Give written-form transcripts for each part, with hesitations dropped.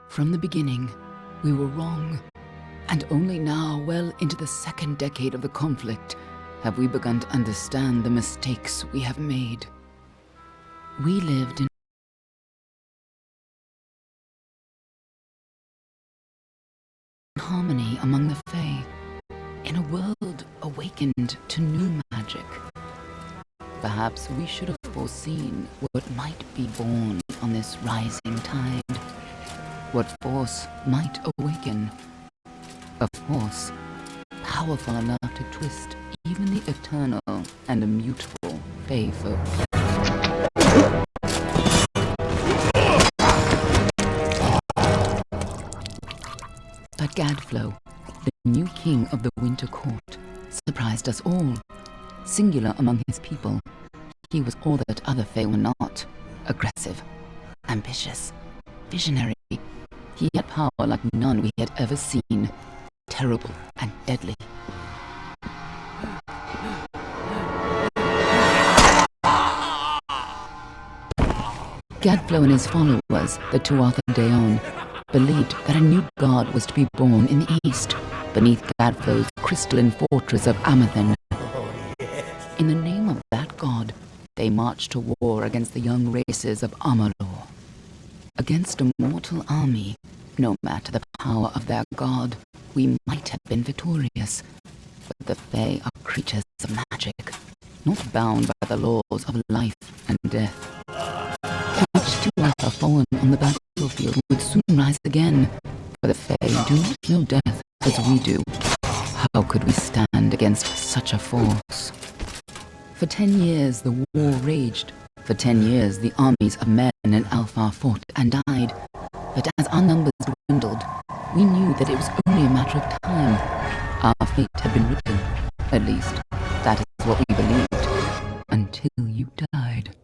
From the beginning, we were wrong. And only now, well into the second decade of the conflict, have we begun to understand the mistakes we have made. We lived in harmony among the Fae, in a world awakened to new magic. Perhaps we should have foreseen what might be born on this rising tide. What force might awaken. A force powerful enough to twist even the eternal and immutable Fae folk. But Gadflow, the new king of the Winter Court, surprised us all. Singular among his people, he was all that other Fae were not. Aggressive, ambitious, visionary. He had power like none we had ever seen. Terrible and deadly. Gadflow and his followers, the Tuatha Dé Onn, believed that a new god was to be born in the east, beneath Gadflow's crystalline fortress of Amathen. In the name of that god, they marched to war against the young races of Amalur. Against a mortal army, no matter the power of their god, we might have been victorious. But the Fae are creatures of magic, not bound by the laws of life and death. Each Tuatha fallen on the battlefield would soon rise again, for the Fae do not know death as we do. How could we stand against such a force? For 10 years the war raged. For 10 years the armies of Men and Alfar fought and died. But as our numbers dwindled, we knew that it was only a matter of time. Our fate had been written. At least, that is what we believed. Until you died.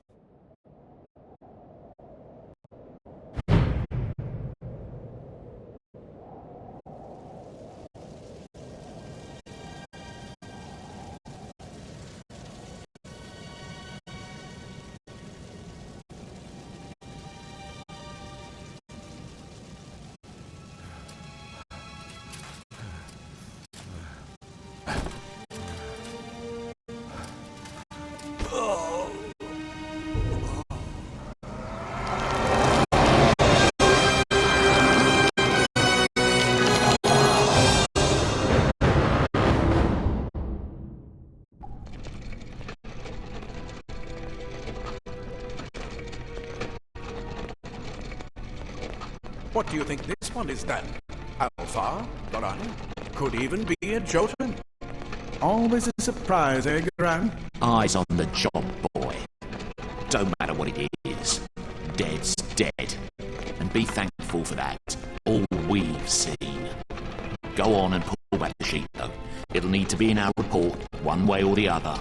What do you think this one is then? Alfar? Doran? Could even be a Jotun? Always a surprise, eh, Garan? Eyes on the job, boy. Don't matter what it is. Dead's dead. And be thankful for that. All we've seen. Go on and pull back the sheet, though. It'll need to be in our report, one way or the other.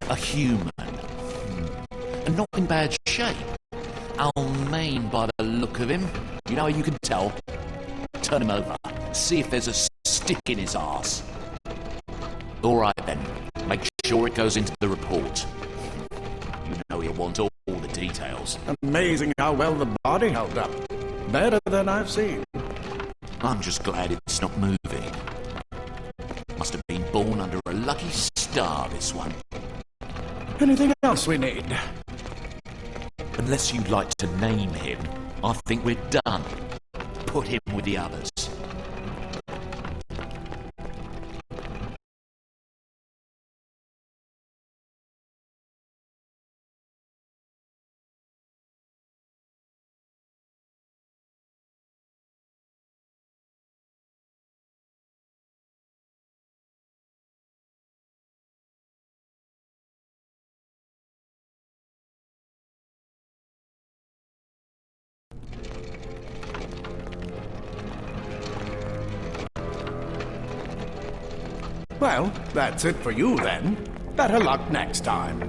A human. And not in bad shape. Almain by the look of him. You know how you can tell? Turn him over. See if there's a stick in his arse. All right then. Make sure it goes into the report. You know you'll want all the details. Amazing how well the body held up. Better than I've seen. I'm just glad it's not moving. Must have been born under a lucky star, this one. Anything else we need? Unless you'd like to name him, I think we're done. Put him with the others. Well, that's it for you then. Better luck next time.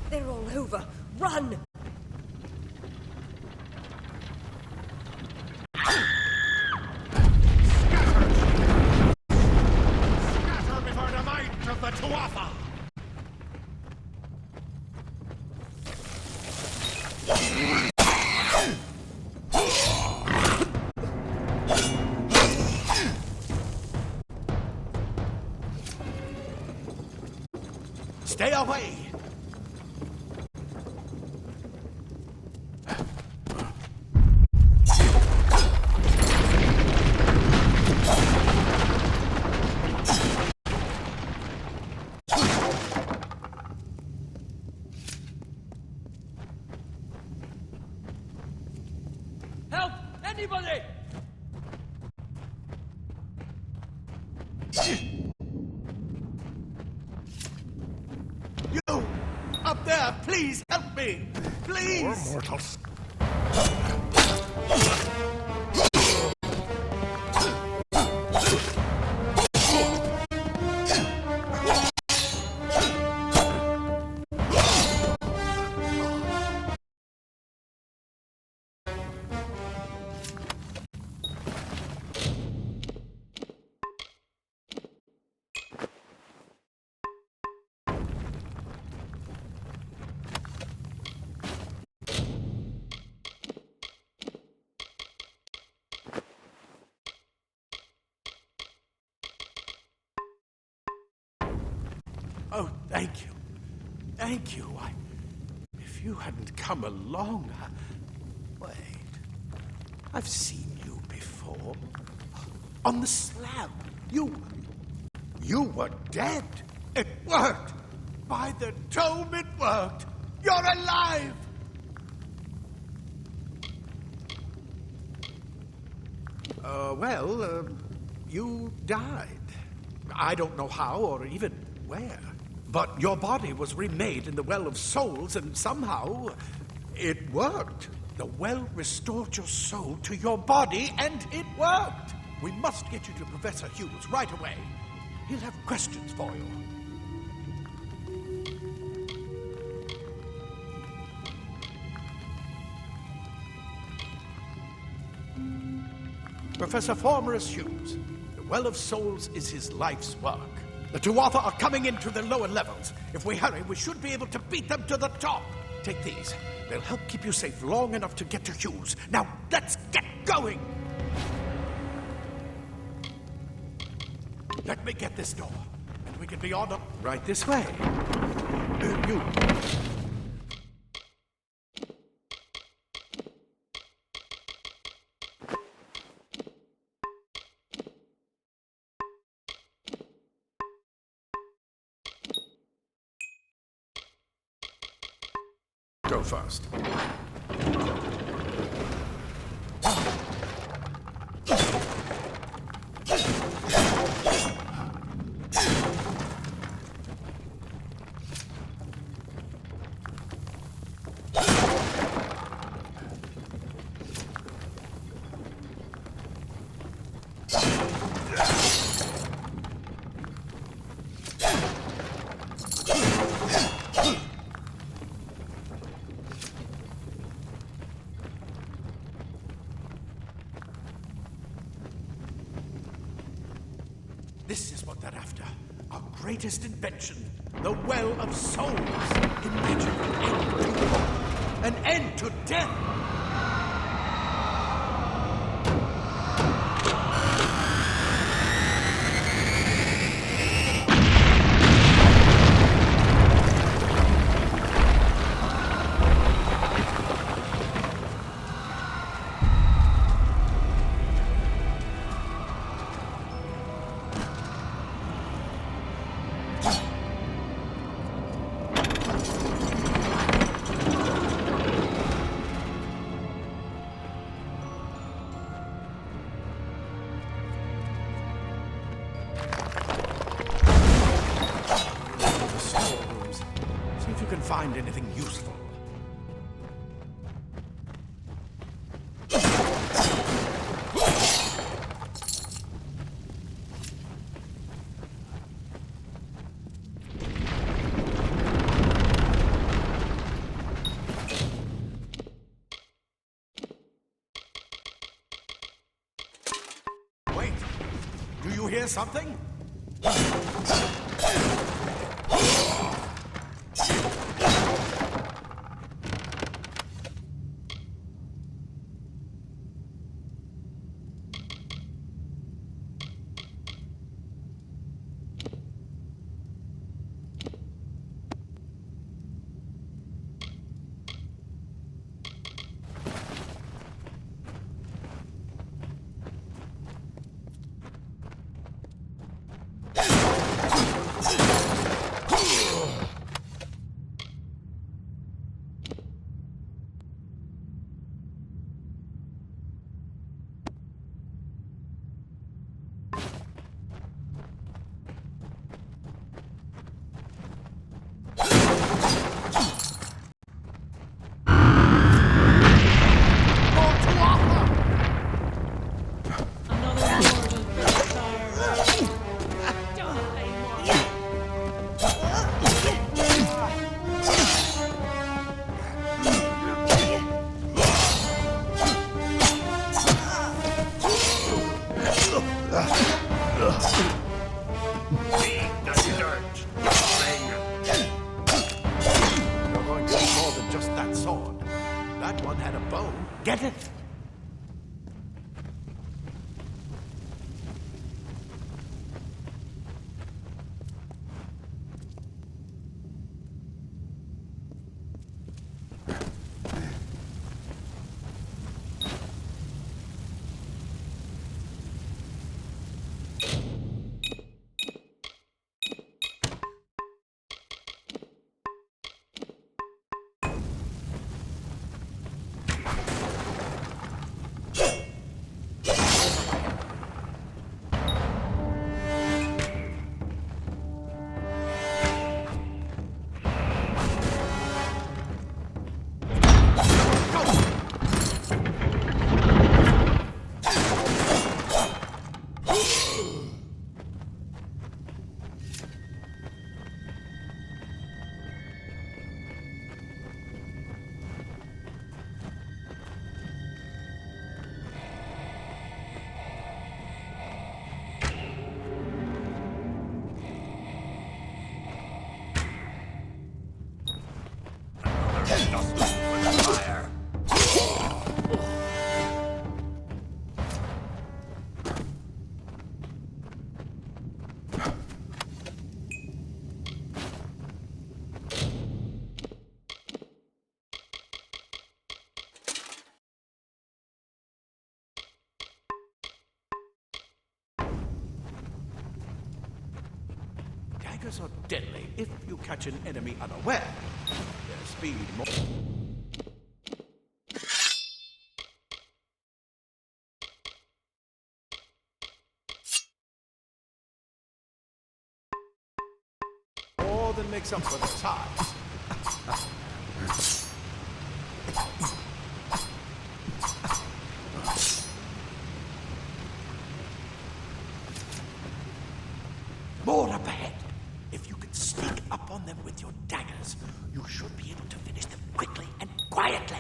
They're all over. Run! Scatter before the might of the Tuatha! Stay away! Help! Anybody! You! Up there! Please help me! Please! Poor mortals. Oh, thank you. Thank you. If you hadn't come along, Wait. I've seen you before. On the slab. You were dead. It worked. By the dome, it worked. You're alive. You died. I don't know how or even where. But your body was remade in the Well of Souls, and somehow it worked. The well restored your soul to your body, and it worked. We must get you to Professor Hughes right away. He'll have questions for you. Professor Formorus Hughes. The Well of Souls is his life's work. The Tuatha are coming into the lower levels. If we hurry, we should be able to beat them to the top. Take these. They'll help keep you safe long enough to get to Hughes. Now, let's get going! Let me get this door, and we can be on up right this way. You. Go first. This is what they're after. Our greatest invention. The Well of Souls. Imagine an end to death. Find anything useful. Wait, do you hear something? Get it? daggers are deadly if you catch an enemy unaware. Their speed more... more than makes up for the size. More up ahead. If you could sneak up on them with your daggers, you should be able to finish them quickly and quietly.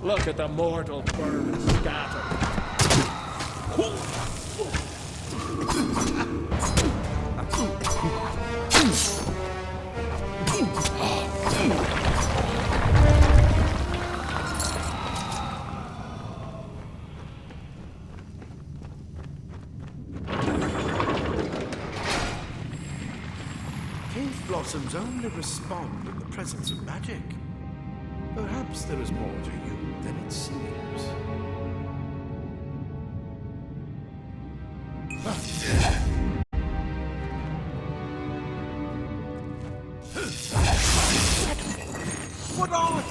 Look at the mortal burn and scatter. Cave blossoms only respond in the presence of magic. Perhaps there is more to you than it seems. What on?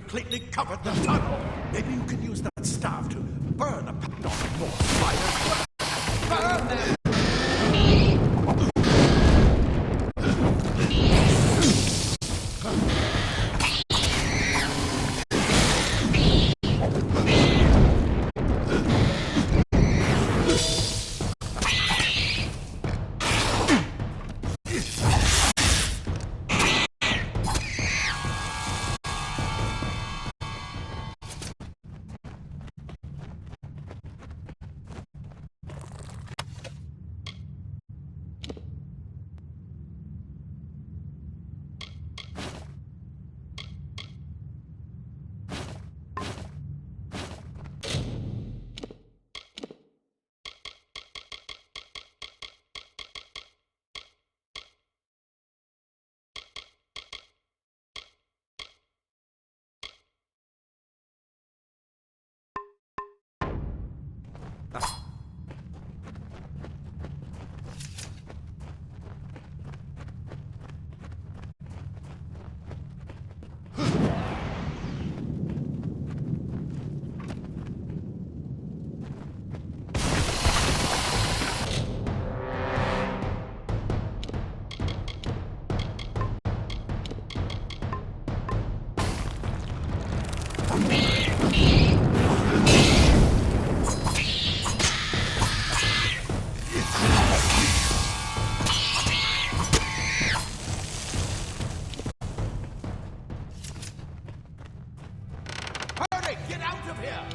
completely covered the tunnel. Maybe you can use that staff to burn a pack of more fire. Burn them! Get out of here!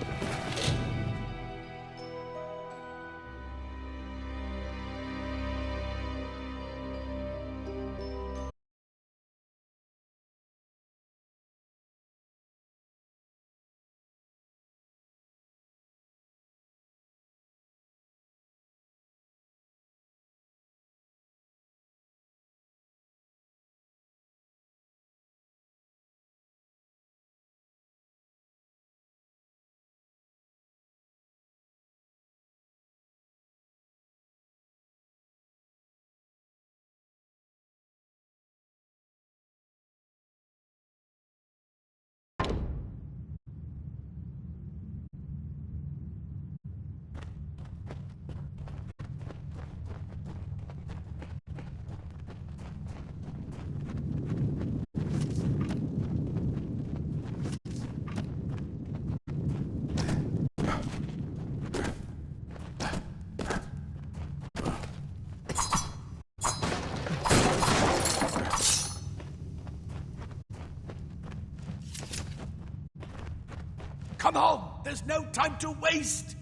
Come on! There's no time to waste!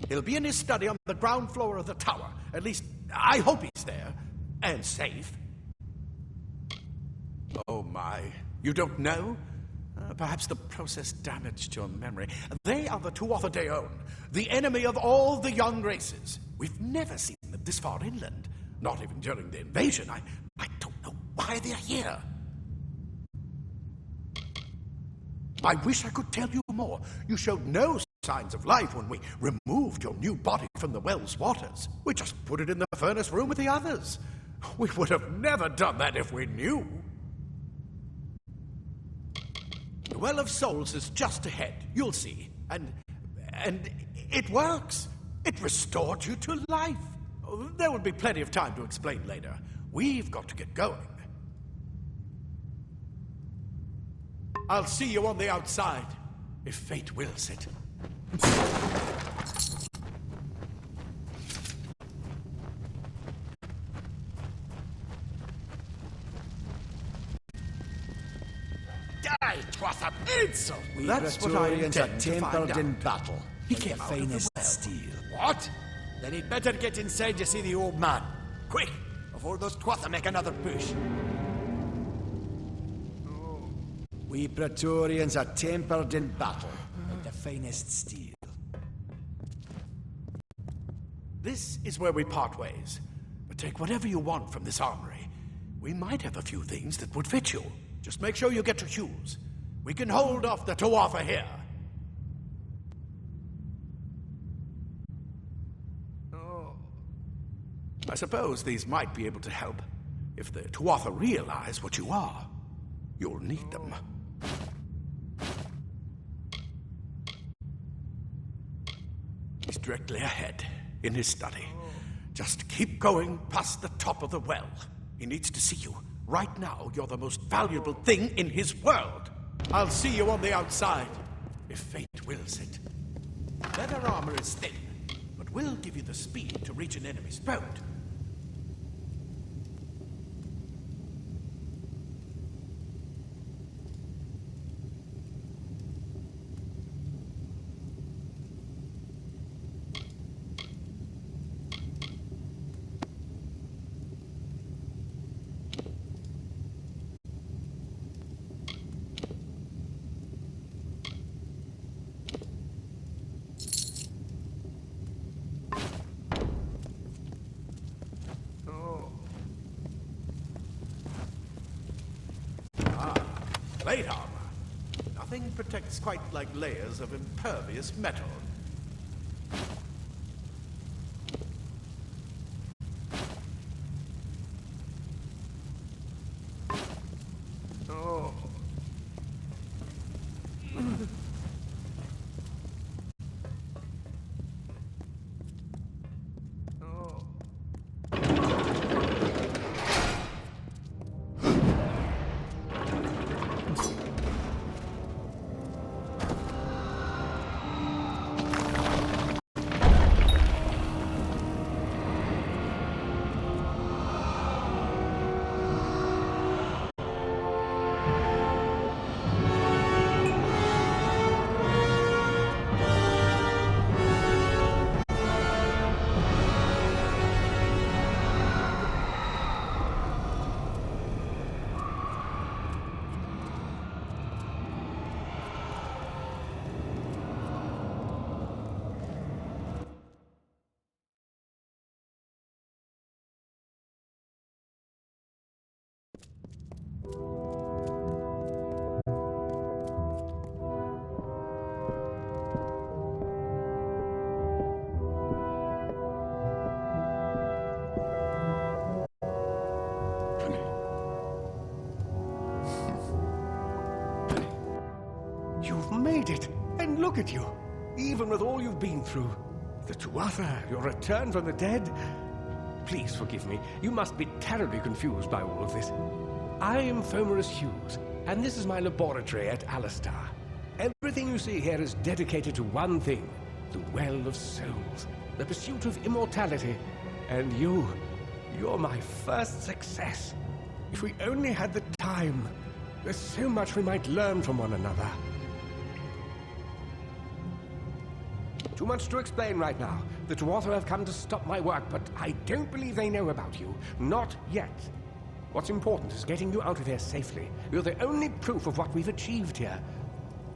He'll be in his study on the ground floor of the tower. At least, I hope he's there. And safe. Oh my. You don't know? Perhaps the process damaged your memory. They are the Tuatha De Aon, the enemy of all the young races. We've never seen them this far inland. Not even during the invasion. I don't know why they're here. I wish I could tell you more. You showed no signs of life when we removed your new body from the well's waters. We just put it in the furnace room with the others. We would have never done that if we knew. The Well of Souls is just ahead. You'll see. And it works. It restored you to life. There will be plenty of time to explain later. We've got to get going. I'll see you on the outside, if fate wills it. Die, Tuatha! Insult! That's what I intend to find out. In battle. He came out finest of the well. steel. What? Then he'd better get inside to see the old man. Quick, before those Tuatha make another push. We Praetorians are tempered in battle, like the finest steel. This is where we part ways. But take whatever you want from this armory. We might have a few things that would fit you. Just make sure you get to Hughes. We can hold off the Tuatha here. Oh. I suppose these might be able to help. If the Tuatha realize what you are, you'll need them. He's directly ahead, in his study. Just keep going past the top of the well. He needs to see you. Right now, you're the most valuable thing in his world. I'll see you on the outside, if fate wills it. Leather armor is thin, but will give you the speed to reach an enemy's boat. Plate armor. Nothing protects quite like layers of impervious metal. Oh. You've made it, and look at you, even with all you've been through. The Tuatha, your return from the dead. Please forgive me, you must be terribly confused by all of this. I am Fomerus Hughes, and this is my laboratory at Alistar. Everything you see here is dedicated to one thing, the Well of Souls, the pursuit of immortality. And you're my first success. If we only had the time, there's so much we might learn from one another. Too much to explain right now. The Tuatha have come to stop my work, but I don't believe they know about you. Not yet. What's important is getting you out of here safely. You're the only proof of what we've achieved here.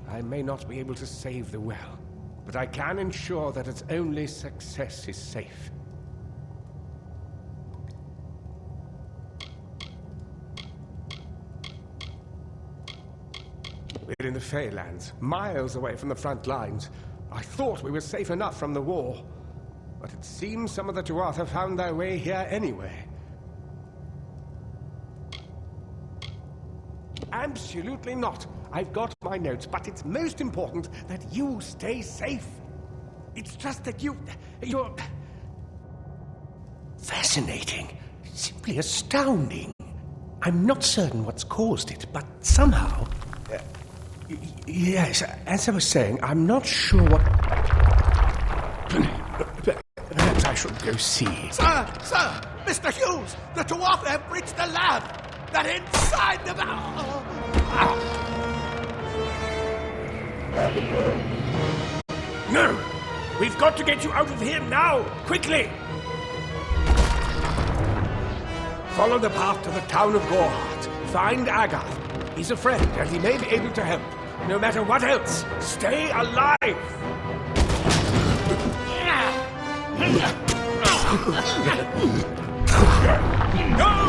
I may not be able to save the well, but I can ensure that its only success is safe. We're in the Feylands, miles away from the front lines. I thought we were safe enough from the war, but it seems some of the Tuatha found their way here anyway. Absolutely not. I've got my notes, but it's most important that you stay safe. It's just that you're fascinating, simply astounding. I'm not certain what's caused it, but somehow... yes, as I was saying, I'm not sure what... Perhaps I should go see. Sir! Mr. Hughes! The Tuatha have breached the lab! They're inside the... No! We've got to get you out of here now! Quickly! Follow the path to the town of Gorhart. Find Agath. He's a friend, and he may be able to help. No matter what else, stay alive! Go!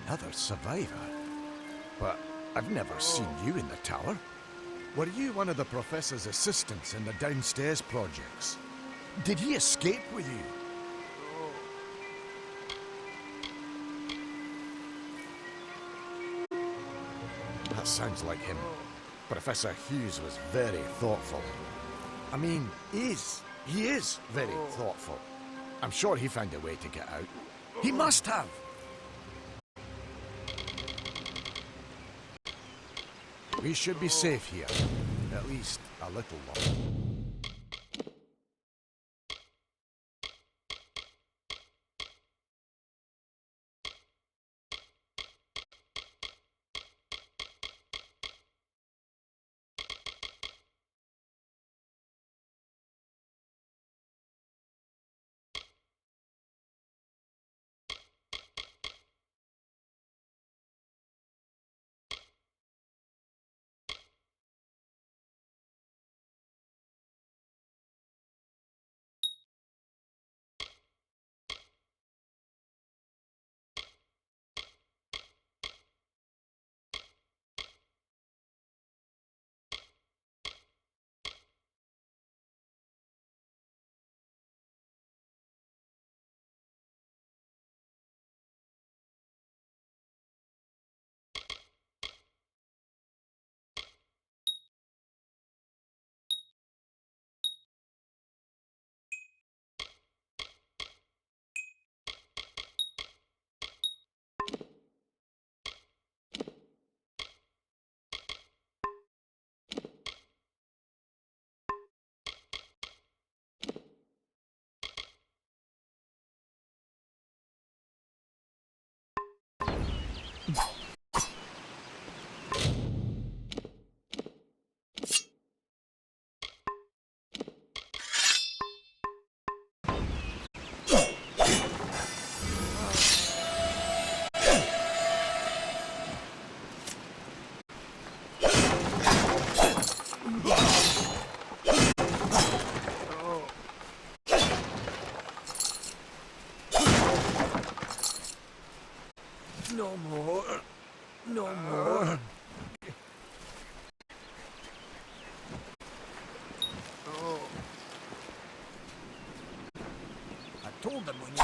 Another survivor? But I've never seen you in the tower. Were you one of the Professor's assistants in the downstairs projects? Did he escape with you? That sounds like him. Professor Hughes was very thoughtful. I mean, he is very thoughtful. I'm sure he found a way to get out. He must have! We should be safe here. At least a little longer.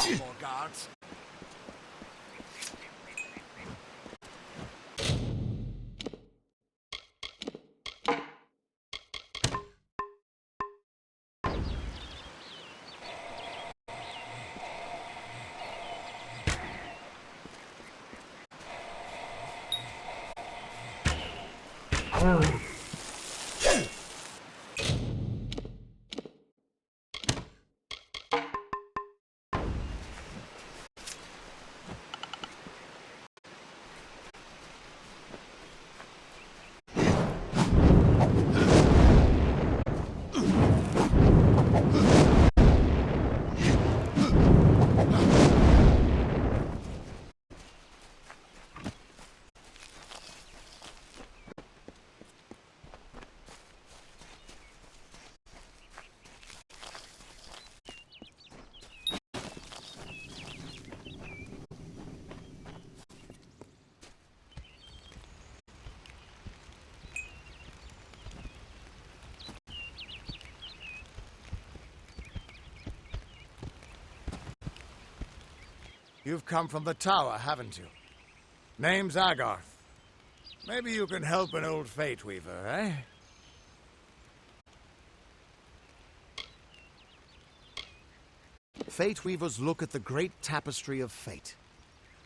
More guards. You've come from the tower, haven't you? Name's Agarth. Maybe you can help an old Fate Weaver, eh? Fate Weavers look at the great tapestry of fate.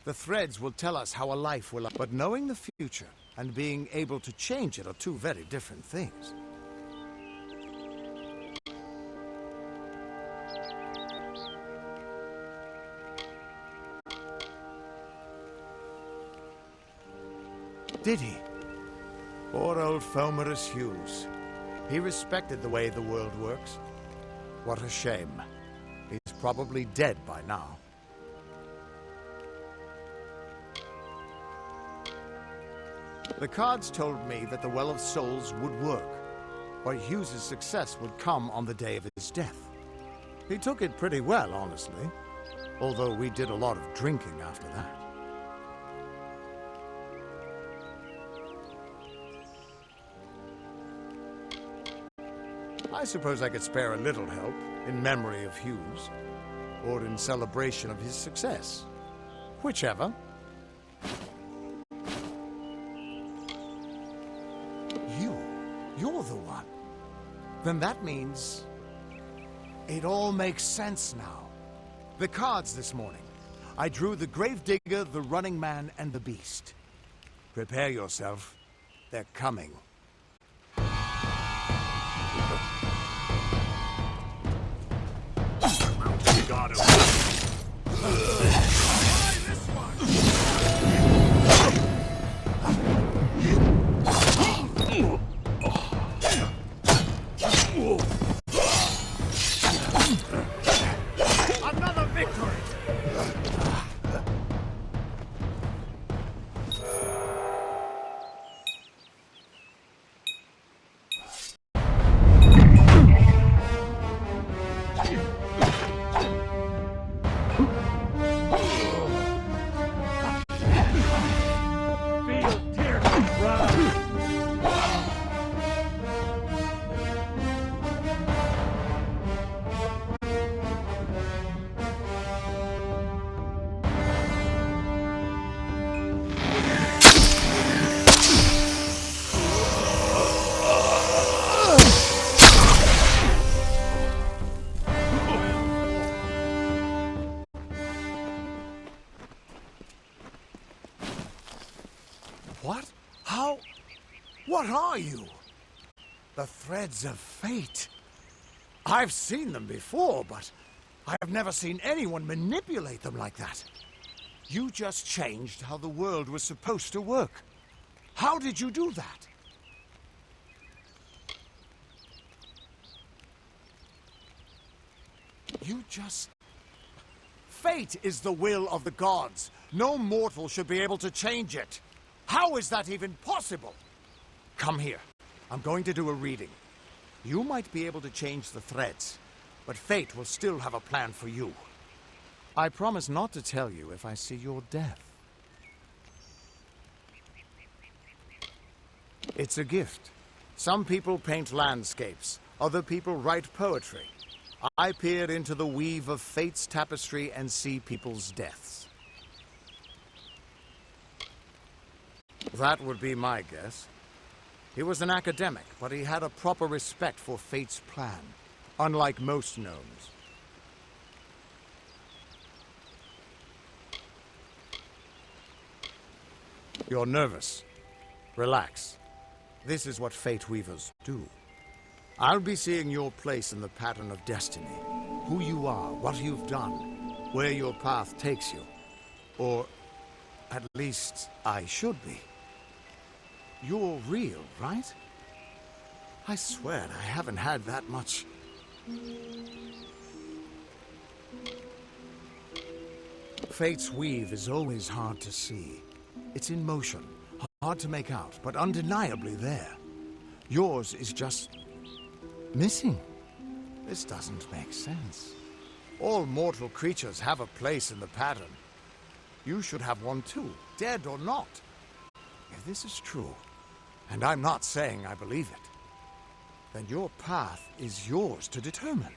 The threads will tell us how a life will... But knowing the future and being able to change it are two very different things. Did he? Poor old Fomerus Hughes. He respected the way the world works. What a shame. He's probably dead by now. The cards told me that the Well of Souls would work, or Hughes's success would come on the day of his death. He took it pretty well, honestly, although we did a lot of drinking after that. I suppose I could spare a little help in memory of Hughes, or in celebration of his success. Whichever. You're the one. Then that means... it all makes sense now. The cards this morning. I drew the Gravedigger, the Running Man, and the Beast. Prepare yourself. They're coming. Got him. Another victory! What? How? What are you? The threads of fate. I've seen them before, but I have never seen anyone manipulate them like that. You just changed how the world was supposed to work. How did you do that? You just... Fate is the will of the gods. No mortal should be able to change it. How is that even possible? Come here. I'm going to do a reading. You might be able to change the threads, but fate will still have a plan for you. I promise not to tell you if I see your death. It's a gift. Some people paint landscapes, other people write poetry. I peer into the weave of fate's tapestry and see people's deaths. That would be my guess. He was an academic, but he had a proper respect for fate's plan, unlike most gnomes. You're nervous. Relax. This is what Fate Weavers do. I'll be seeing your place in the pattern of destiny. Who you are, what you've done, where your path takes you. Or, at least, I should be. You're real, right? I swear I haven't had that much. Fate's weave is always hard to see. It's in motion, hard to make out, but undeniably there. Yours is just missing. This doesn't make sense. All mortal creatures have a place in the pattern. You should have one too, dead or not. If this is true, and I'm not saying I believe it, then your path is yours to determine.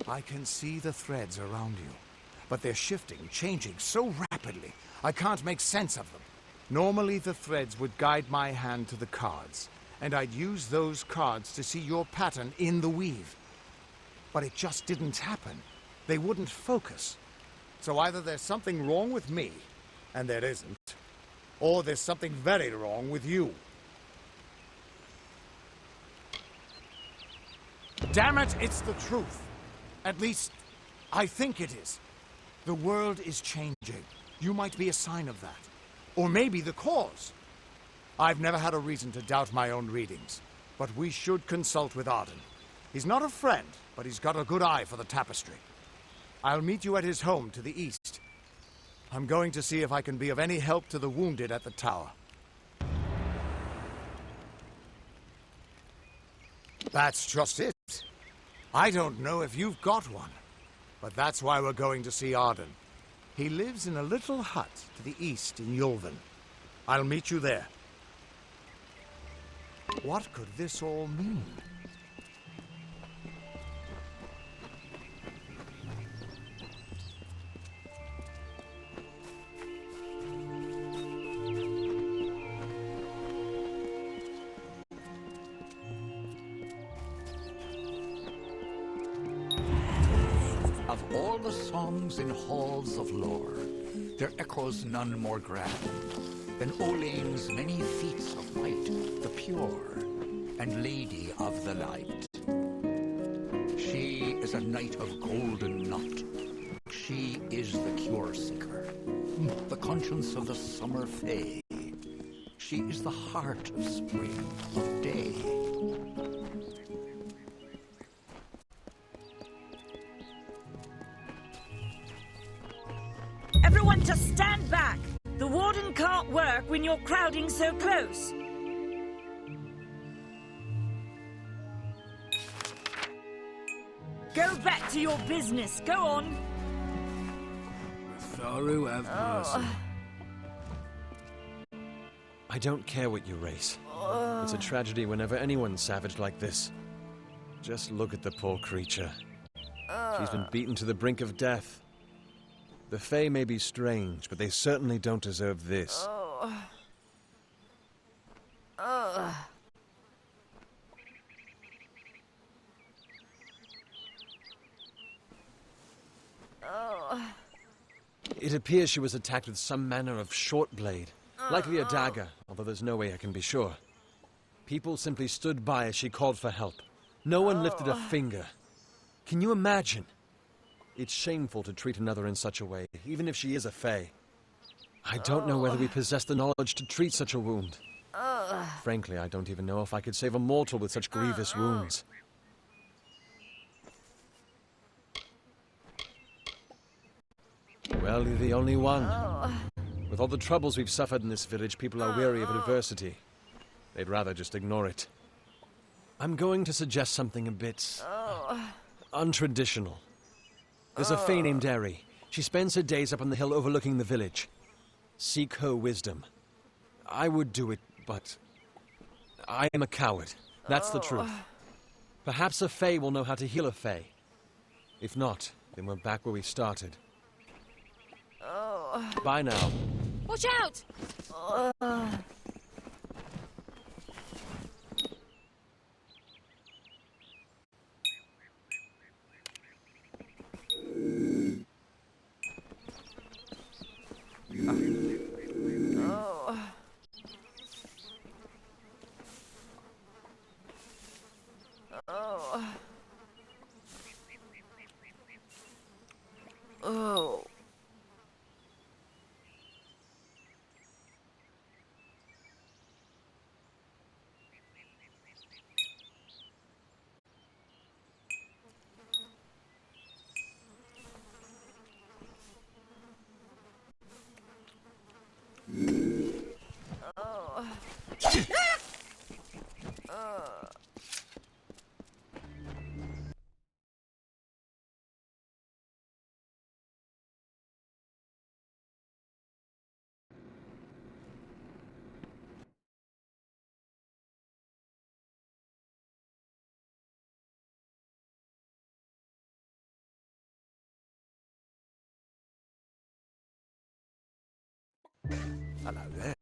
I can see the threads around you, but they're shifting, changing so rapidly, I can't make sense of them. Normally the threads would guide my hand to the cards, and I'd use those cards to see your pattern in the weave. But it just didn't happen. They wouldn't focus. So either there's something wrong with me, and there isn't, or there's something very wrong with you. Damn it, it's the truth. At least, I think it is. The world is changing. You might be a sign of that. Or maybe the cause. I've never had a reason to doubt my own readings, but we should consult with Arden. He's not a friend, but he's got a good eye for the tapestry. I'll meet you at his home to the east. I'm going to see if I can be of any help to the wounded at the tower. That's just it. I don't know if you've got one, but that's why we're going to see Arden. He lives in a little hut to the east in Yulven. I'll meet you there. What could this all mean? Of all the songs in halls of lore, there echoes none more grand than Olain's many feats of might, the pure, and Lady of the Light. She is a knight of golden knot. She is the cure seeker, the conscience of the summer fae. She is the heart of spring, of day. Everyone just stand back! The warden can't work when you're crowding so close. Go back to your business. Go on. Thoru have mercy. I don't care what you race. It's a tragedy whenever anyone's savaged like this. Just look at the poor creature. She's been beaten to the brink of death. The Fae may be strange, but they certainly don't deserve this. It appears she was attacked with some manner of short blade, likely a dagger, although there's no way I can be sure. People simply stood by as she called for help. No one lifted a finger. Can you imagine? It's shameful to treat another in such a way, even if she is a Fae. I don't know whether we possess the knowledge to treat such a wound. Frankly, I don't even know if I could save a mortal with such grievous wounds. Well, you're the only one. With all the troubles we've suffered in this village, people are weary of adversity. They'd rather just ignore it. I'm going to suggest something a bit untraditional. There's a Fae named Eri. She spends her days up on the hill overlooking the village. Seek her wisdom. I would do it, but I am a coward. That's the truth. Perhaps a Fae will know how to heal a Fae. If not, then we're back where we started. Bye now. Watch out! Hello there.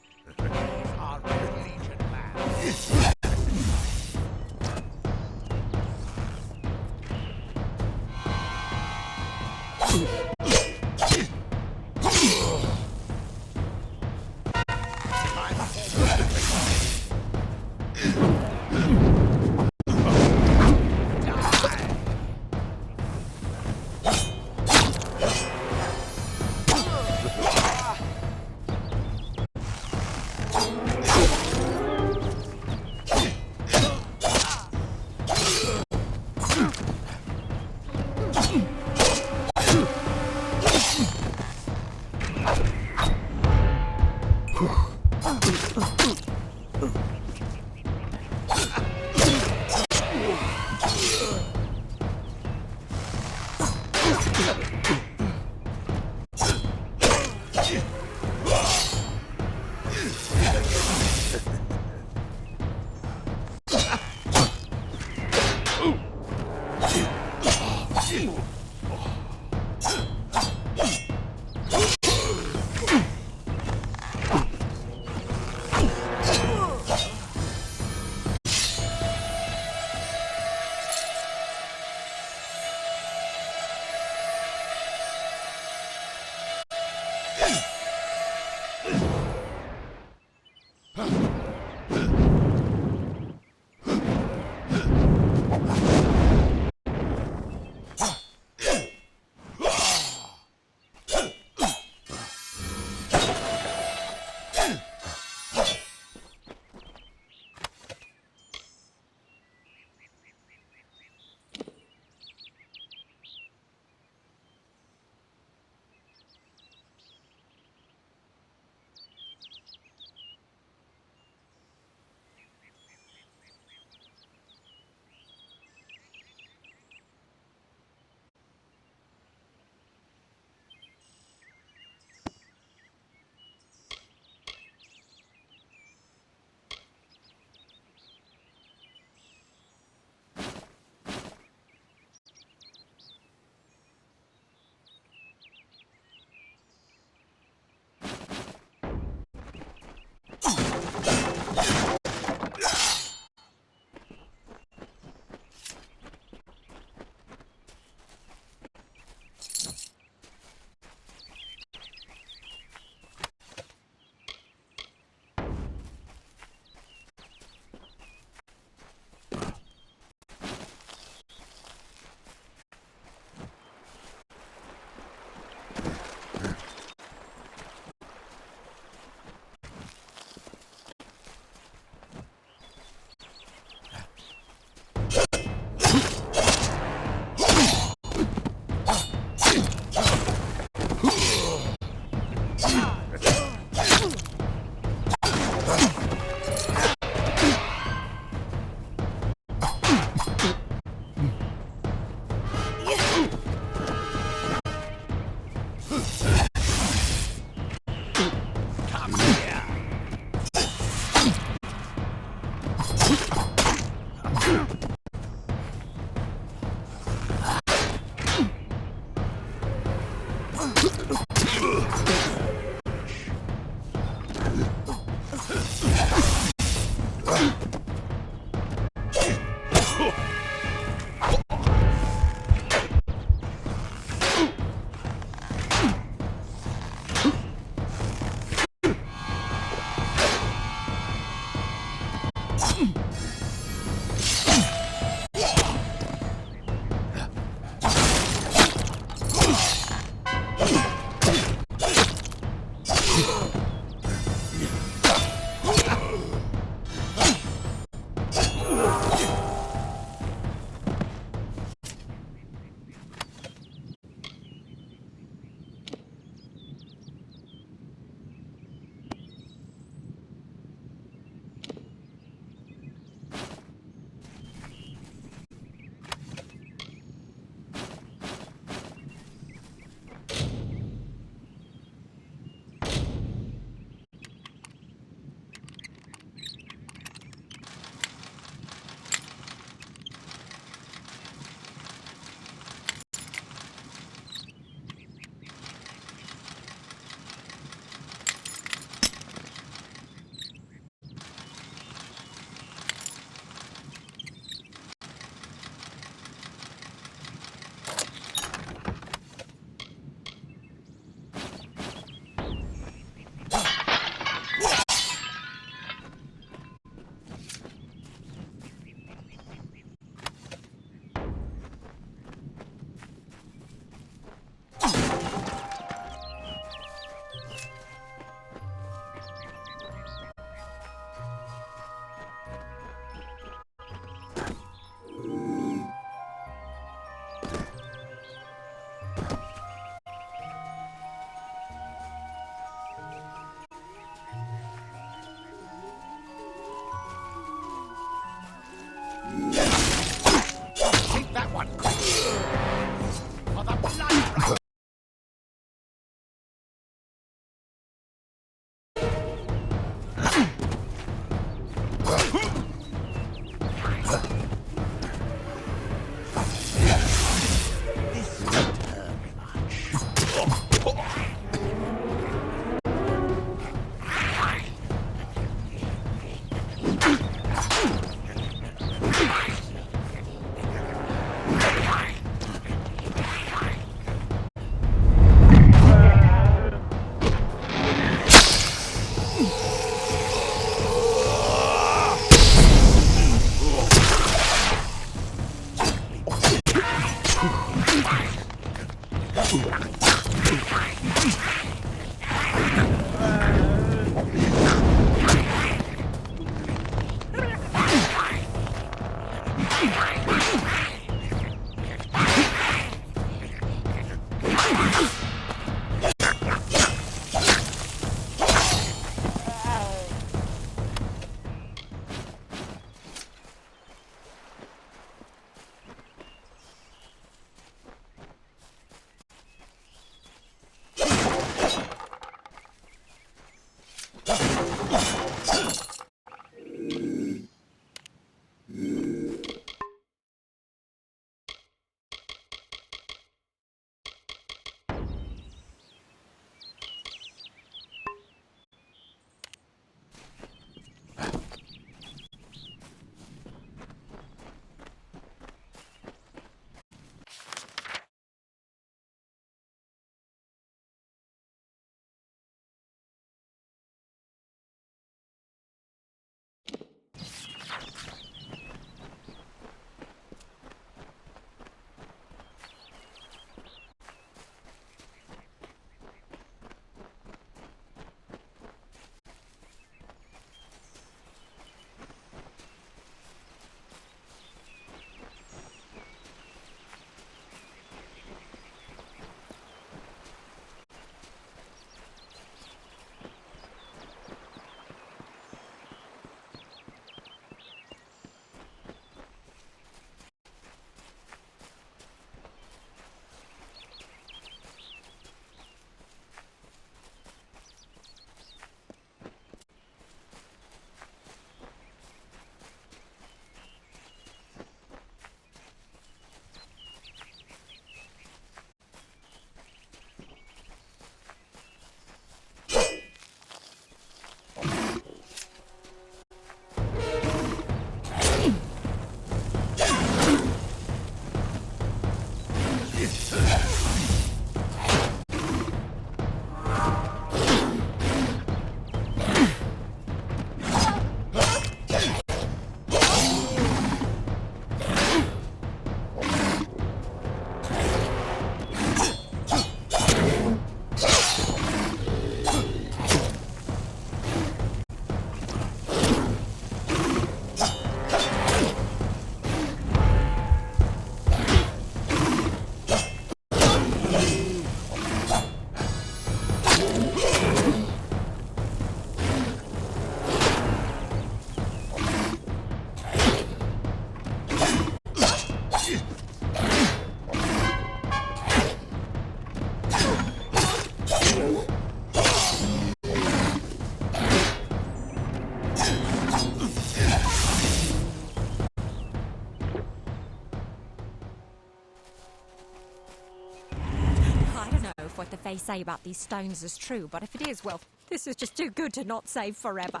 What the Fae say about these stones is true, but if it is, well, this is just too good to not save forever.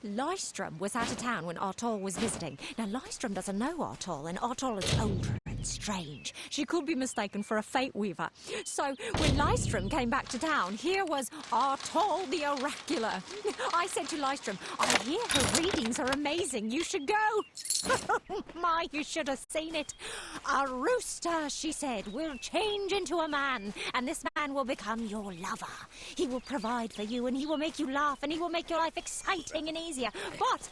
Lystrom was out of town when Artol was visiting. Now, Lystrom doesn't know Artol, and Artol is older and strange. She could be mistaken for a Fate Weaver. So, when Lystrom came back to town, here was Artol the Oracular. I said to Lystrom, I hear her readings are amazing. You should go. My, you should have seen it. A rooster, she said, will change into a man, and this man will become your lover. He will provide for you, and he will make you laugh, and he will make your life exciting and easier. But,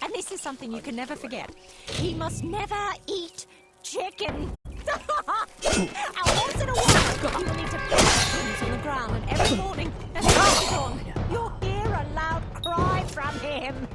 and this is something you can never forget, he must never eat chicken. And once in a while, you will need to put chickens on the ground, and every morning, as the light is on, you'll hear a loud cry from him.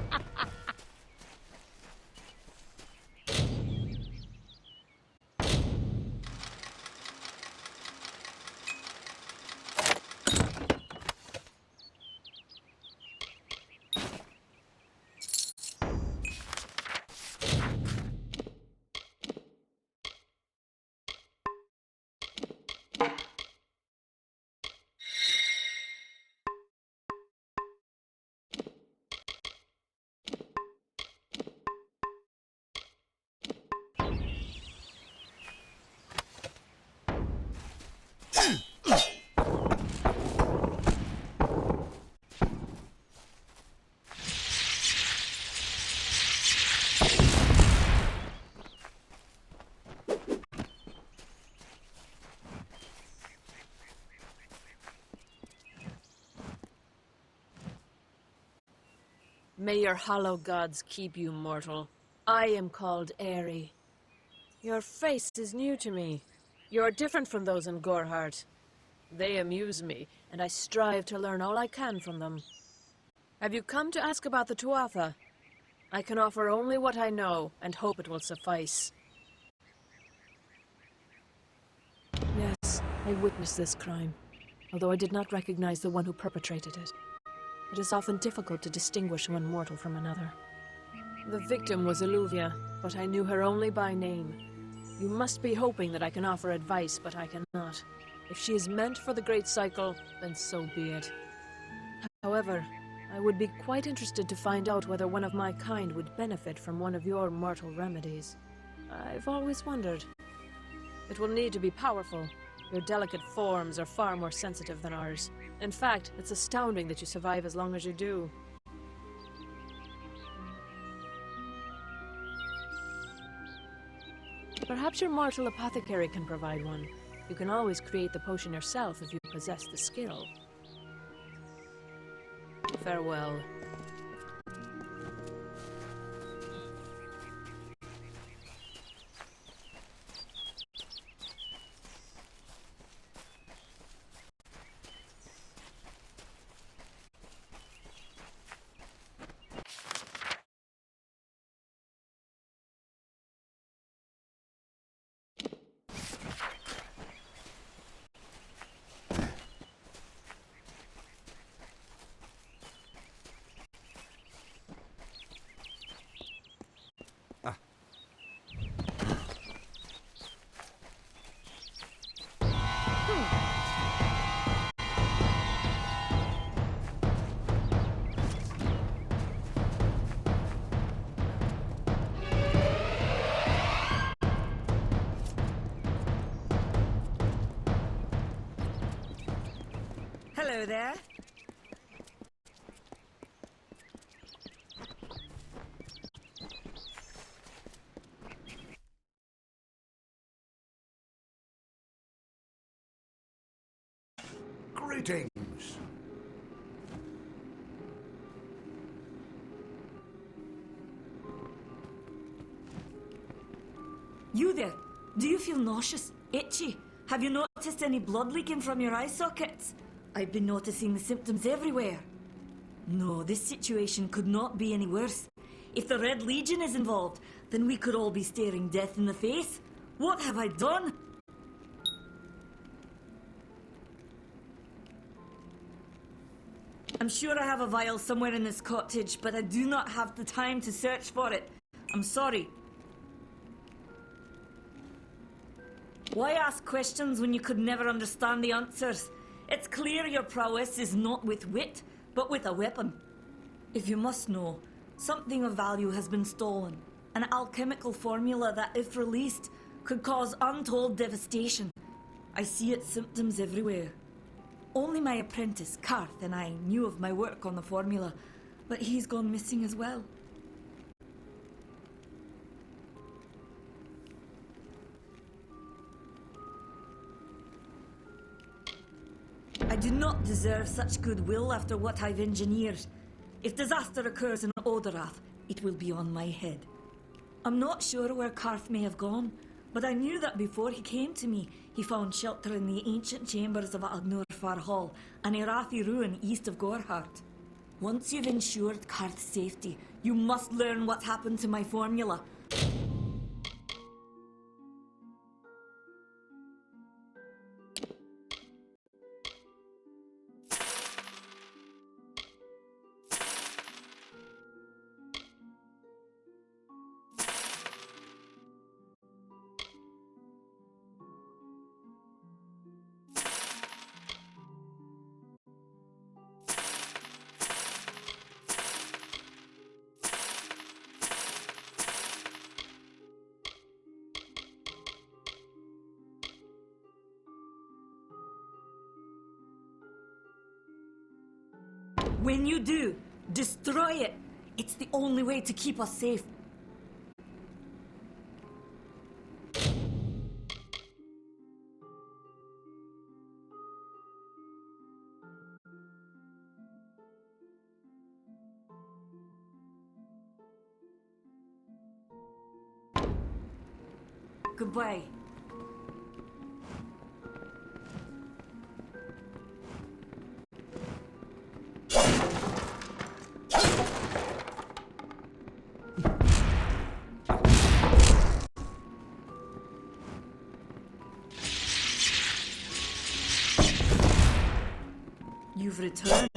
May your hollow gods keep you mortal. I am called Aerie. Your face is new to me. You're different from those in Gorhart. They amuse me, and I strive to learn all I can from them. Have you come to ask about the Tuatha? I can offer only what I know, and hope it will suffice. Yes, I witnessed this crime, although I did not recognize the one who perpetrated it. It is often difficult to distinguish one mortal from another. The victim was Illuvia, but I knew her only by name. You must be hoping that I can offer advice, but I cannot. If she is meant for the Great Cycle, then so be it. However, I would be quite interested to find out whether one of my kind would benefit from one of your mortal remedies. I've always wondered. It will need to be powerful. Your delicate forms are far more sensitive than ours. In fact, it's astounding that you survive as long as you do. Perhaps your mortal apothecary can provide one. You can always create the potion yourself if you possess the skill. Farewell. Hello there. Greetings. You there? Do you feel nauseous? Itchy? Have you noticed any blood leaking from your eye sockets? I've been noticing the symptoms everywhere. No, this situation could not be any worse. If the Red Legion is involved, then we could all be staring death in the face. What have I done? I'm sure I have a vial somewhere in this cottage, but I do not have the time to search for it. I'm sorry. Why ask questions when you could never understand the answers? It's clear your prowess is not with wit, but with a weapon. If you must know, something of value has been stolen. An alchemical formula that, if released, could cause untold devastation. I see its symptoms everywhere. Only my apprentice, Karth, and I knew of my work on the formula, but he's gone missing as well. I do not deserve such goodwill after what I've engineered. If disaster occurs in Odorath, it will be on my head. I'm not sure where Karth may have gone, but I knew that before he came to me, he found shelter in the ancient chambers of Agnurfar Hall, an Irathi ruin east of Gorhart. Once you've ensured Karth's safety, you must learn what happened to my formula. When you do, destroy it. It's the only way to keep us safe. Goodbye. You've returned.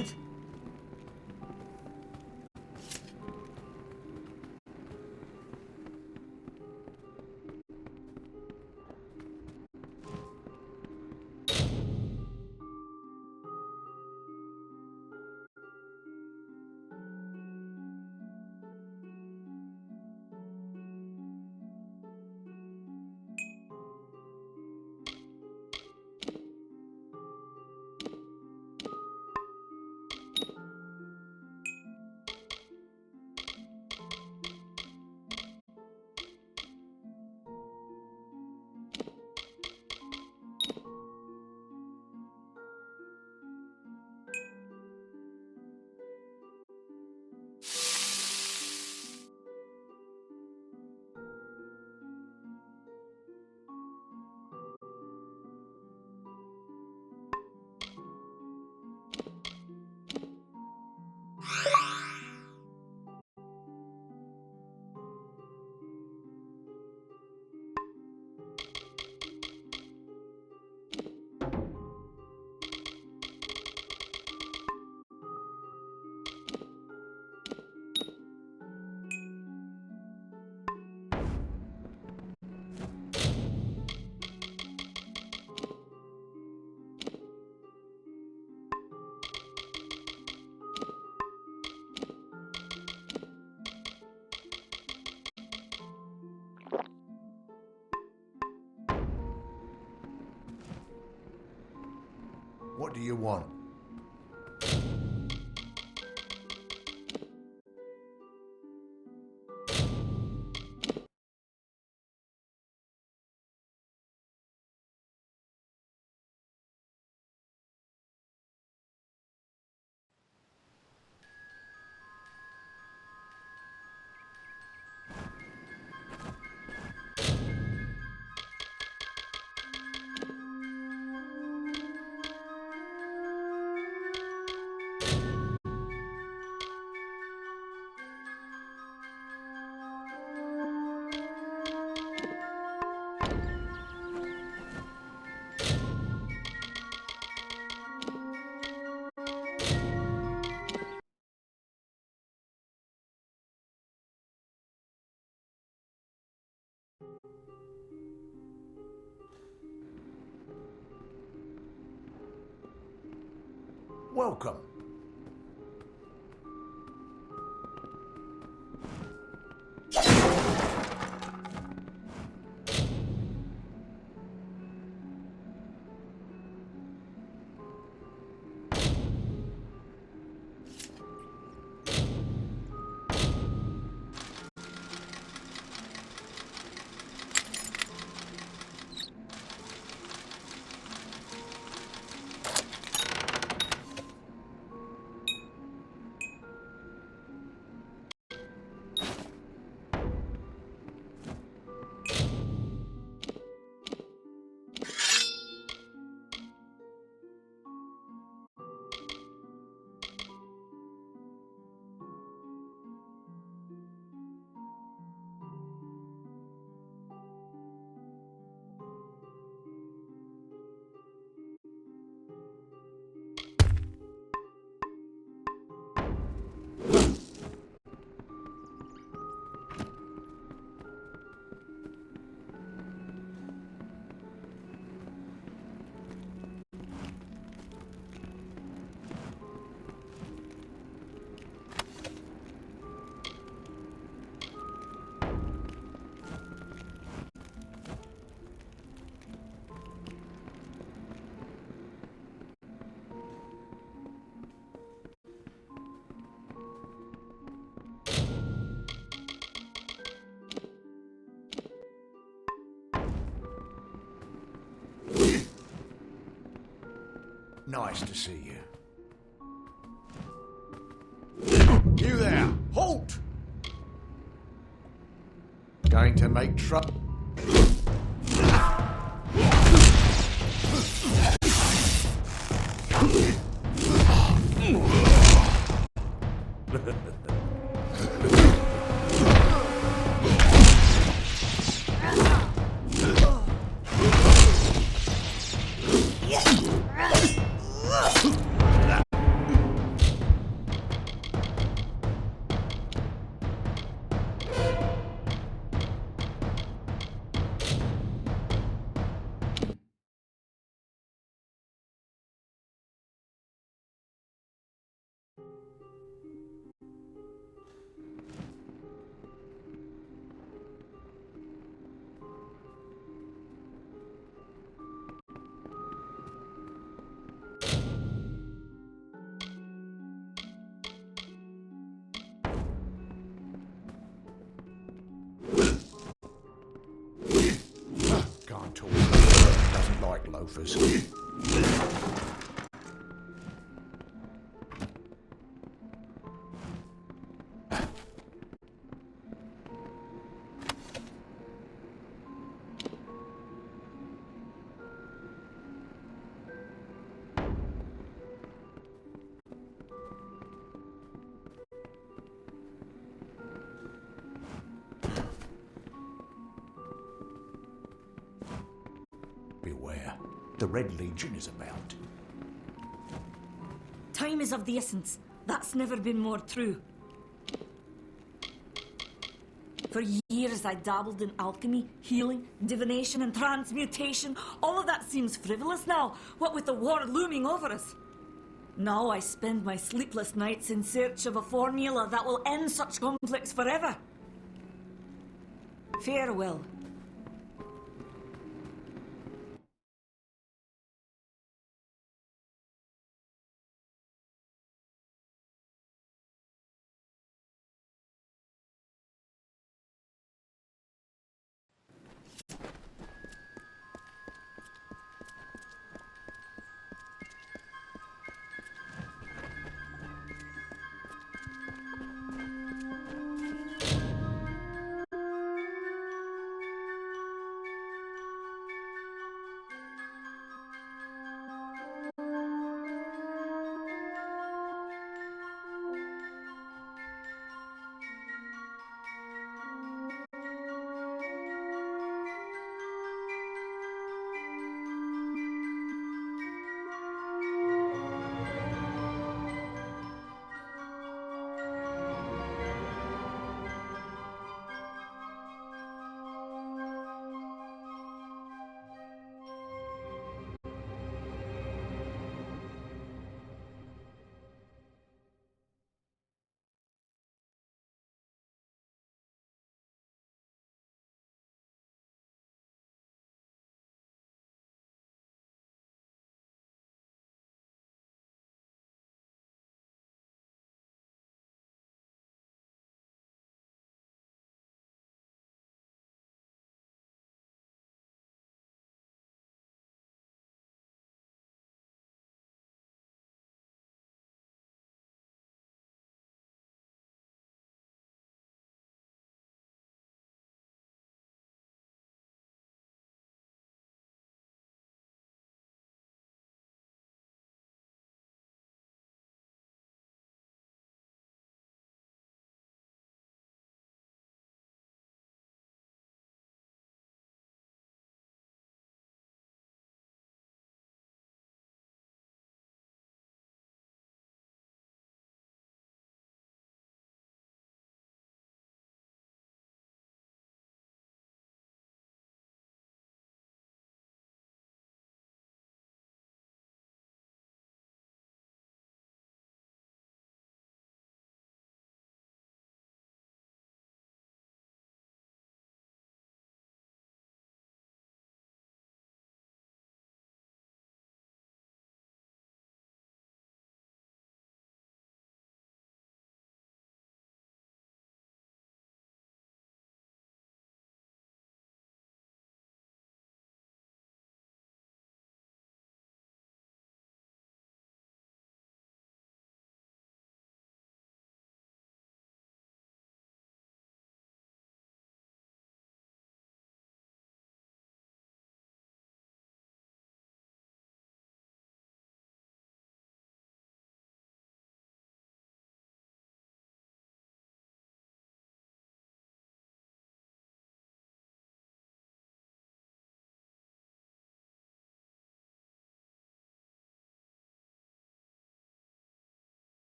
What do you want? Welcome. Nice to see you. You there! Halt! Going to make trouble. Can't talk. Doesn't like loafers. Beware. The Red Legion is about. Time is of the essence. That's never been more true. For years I dabbled in alchemy, healing, divination and transmutation. All of that seems frivolous now, what with the war looming over us. Now I spend my sleepless nights in search of a formula that will end such conflicts forever. Farewell.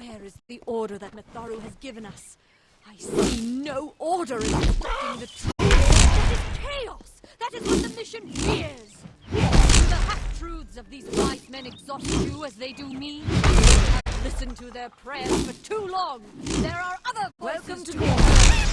Where is the order that Mitharu has given us? I see no order in instructing the troops. That is chaos! That is what the mission fears! Do the half-truths of these wise men exhaust you as they do me? You have listened to their prayers for too long! There are other voices. Welcome to the...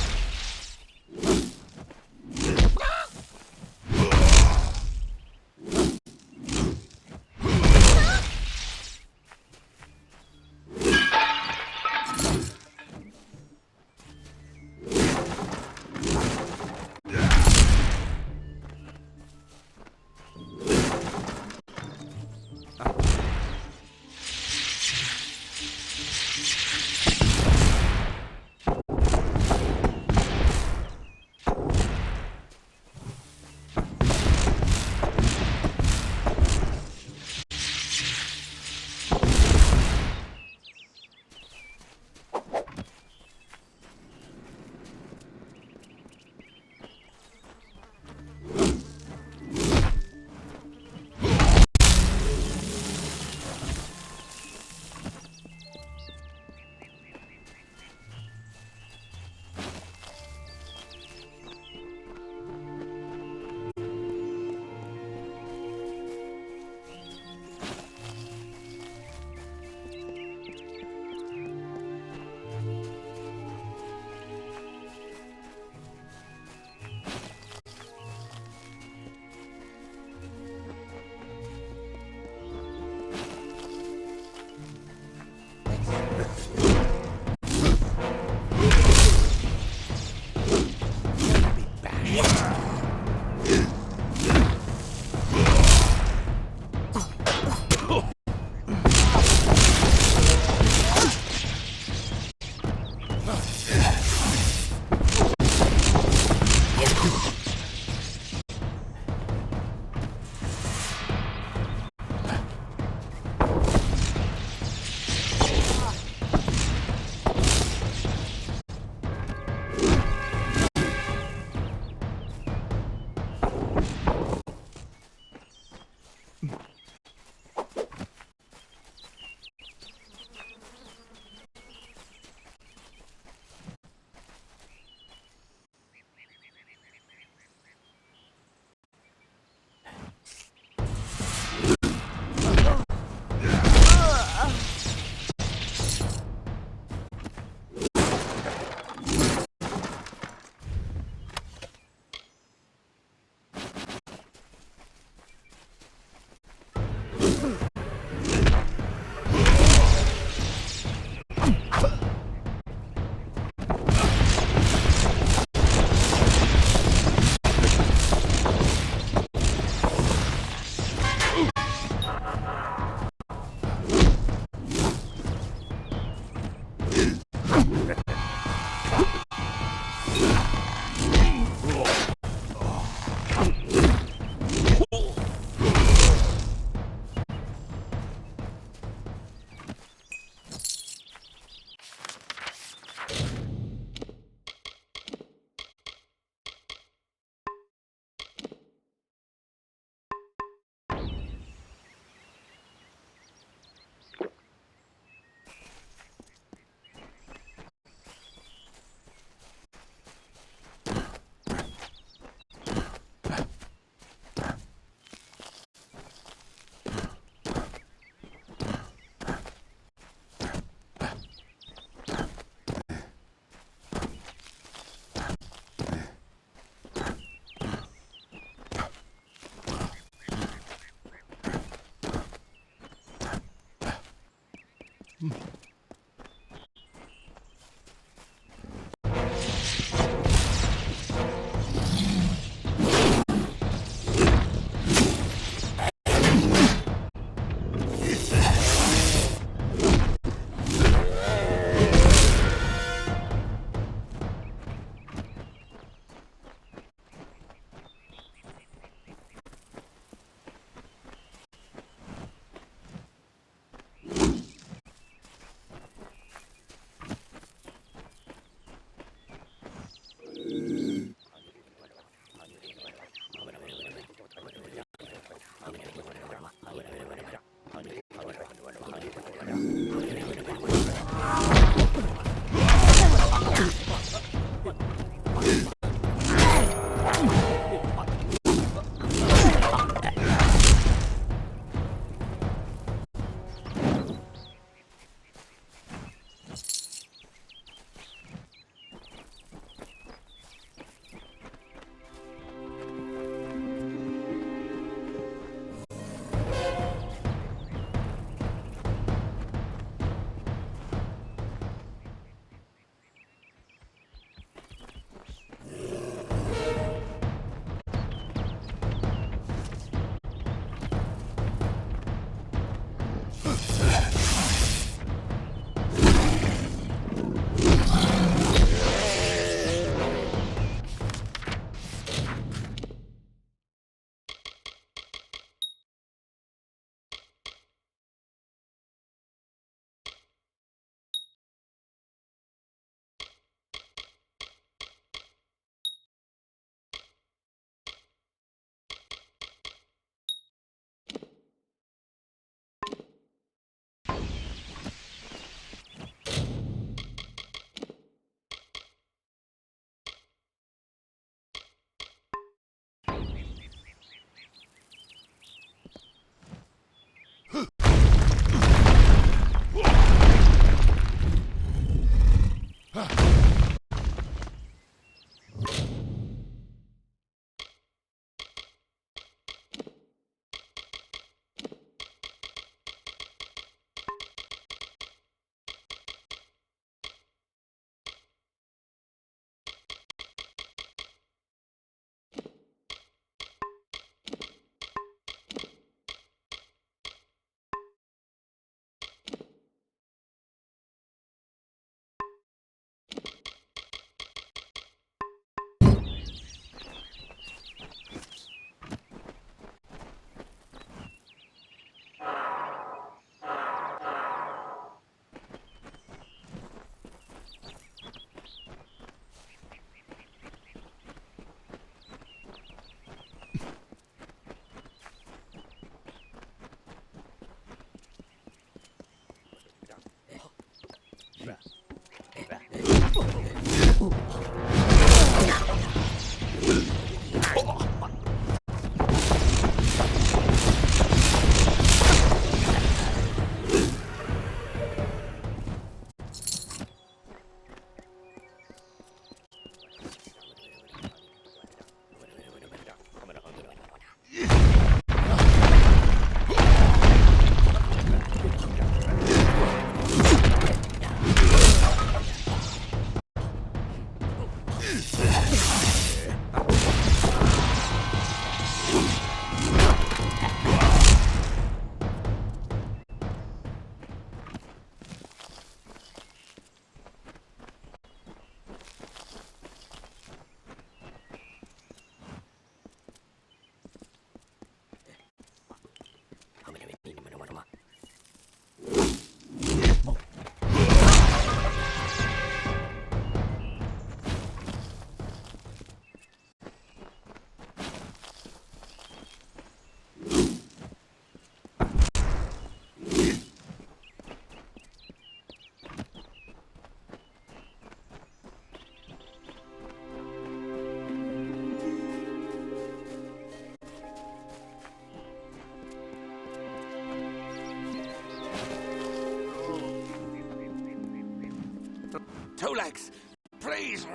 Two Legs, please,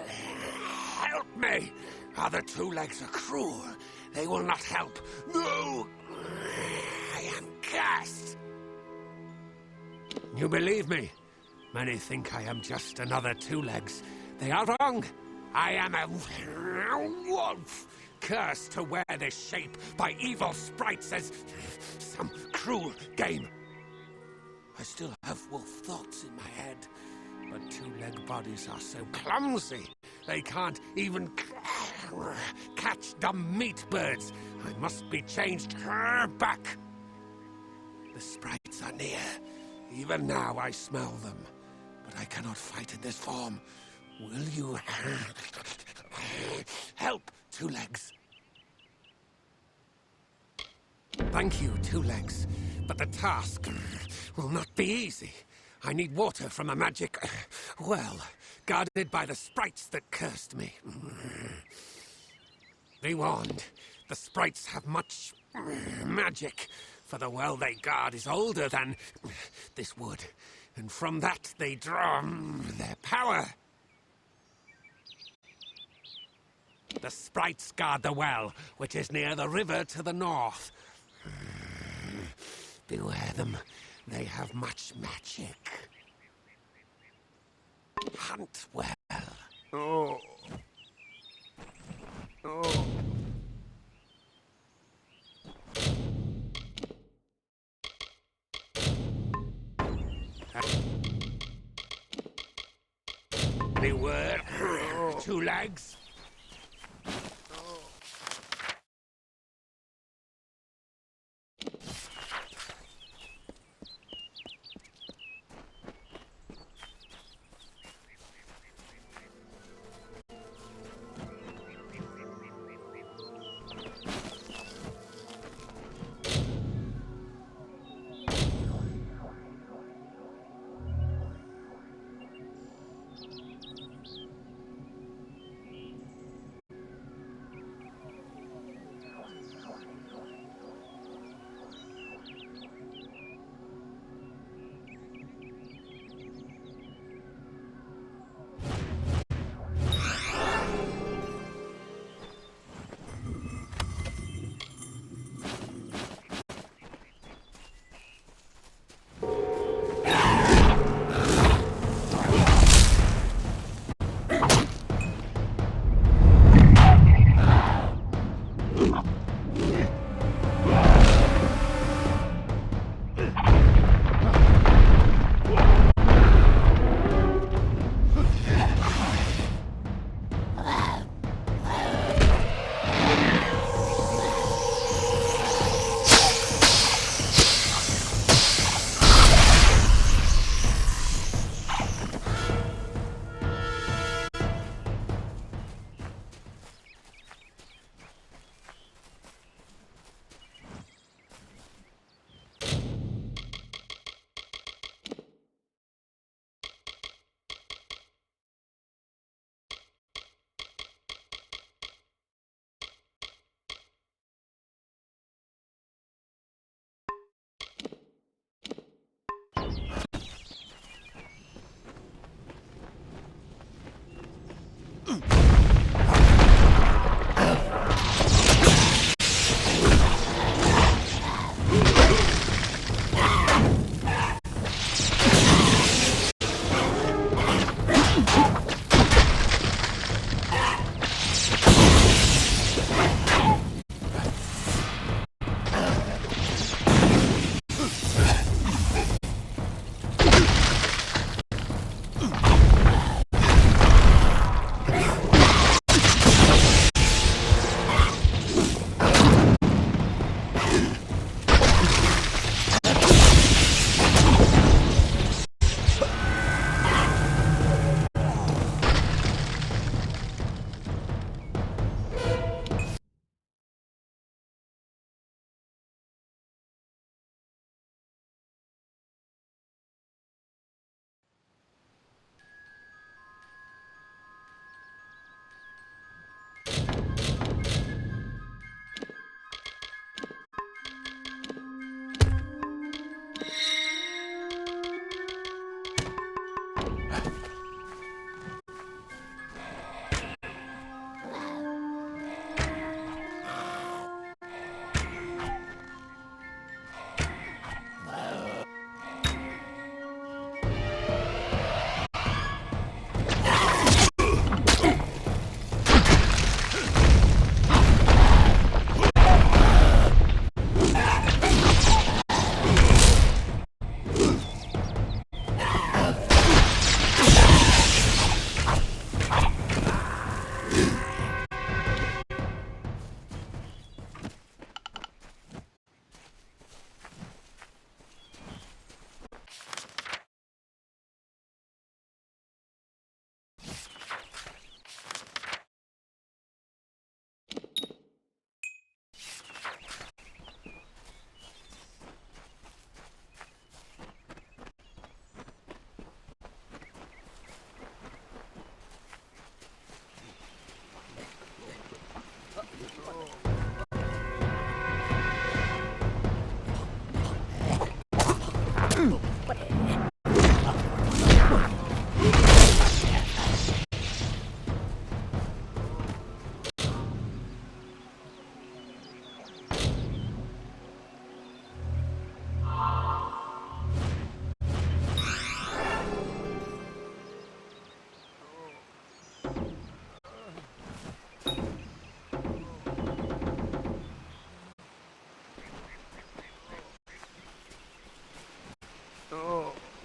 help me. Other Two Legs are cruel. They will not help. No! I am cursed. You believe me? Many think I am just another Two Legs. They are wrong. I am a wolf, cursed to wear this shape by evil sprites as some cruel game. I still have wolf thoughts in my head. But two-leg bodies are so clumsy, they can't even catch dumb meat birds. I must be changed back. The sprites are near. Even now I smell them. But I cannot fight in this form. Will you help, Two Legs? Thank you, Two Legs. But the task will not be easy. I need water from a magic well, guarded by the sprites that cursed me. Be warned, the sprites have much magic, for the well they guard is older than this wood, and from that they draw their power. The sprites guard the well, which is near the river to the north. Beware them. They have much magic. Hunt well. Oh. Oh. Any word? Two Legs?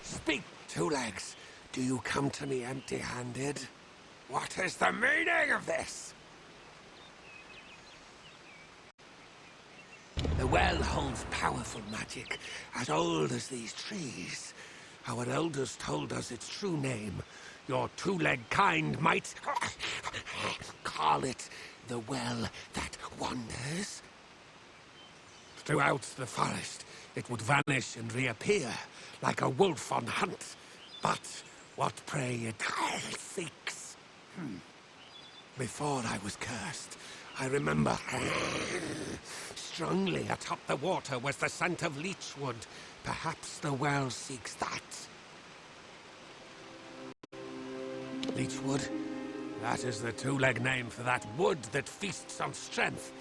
Speak, Two Legs. Do you come to me empty-handed? What is the meaning of this? The well holds powerful magic, as old as these trees. Our elders told us its true name. Your two-legged kind might call it the Well That Wanders. Throughout the forest, it would vanish and reappear, like a wolf on hunt. But what prey it seeks. Before I was cursed, I remember strongly atop the water was the scent of leechwood. Perhaps the well seeks that. Leechwood? That is the two-leg name for that wood that feasts on strength.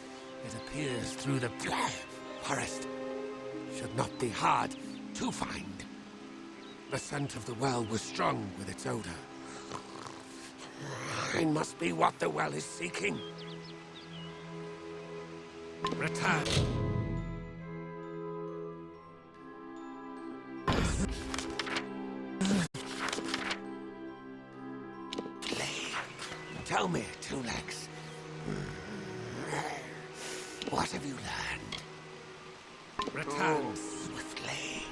It appears through the forest. Should not be hard to find. The scent of the well was strong with its odor. It must be what the well is seeking. Return. Tell me, Two Legs. What have you learned? Return swiftly.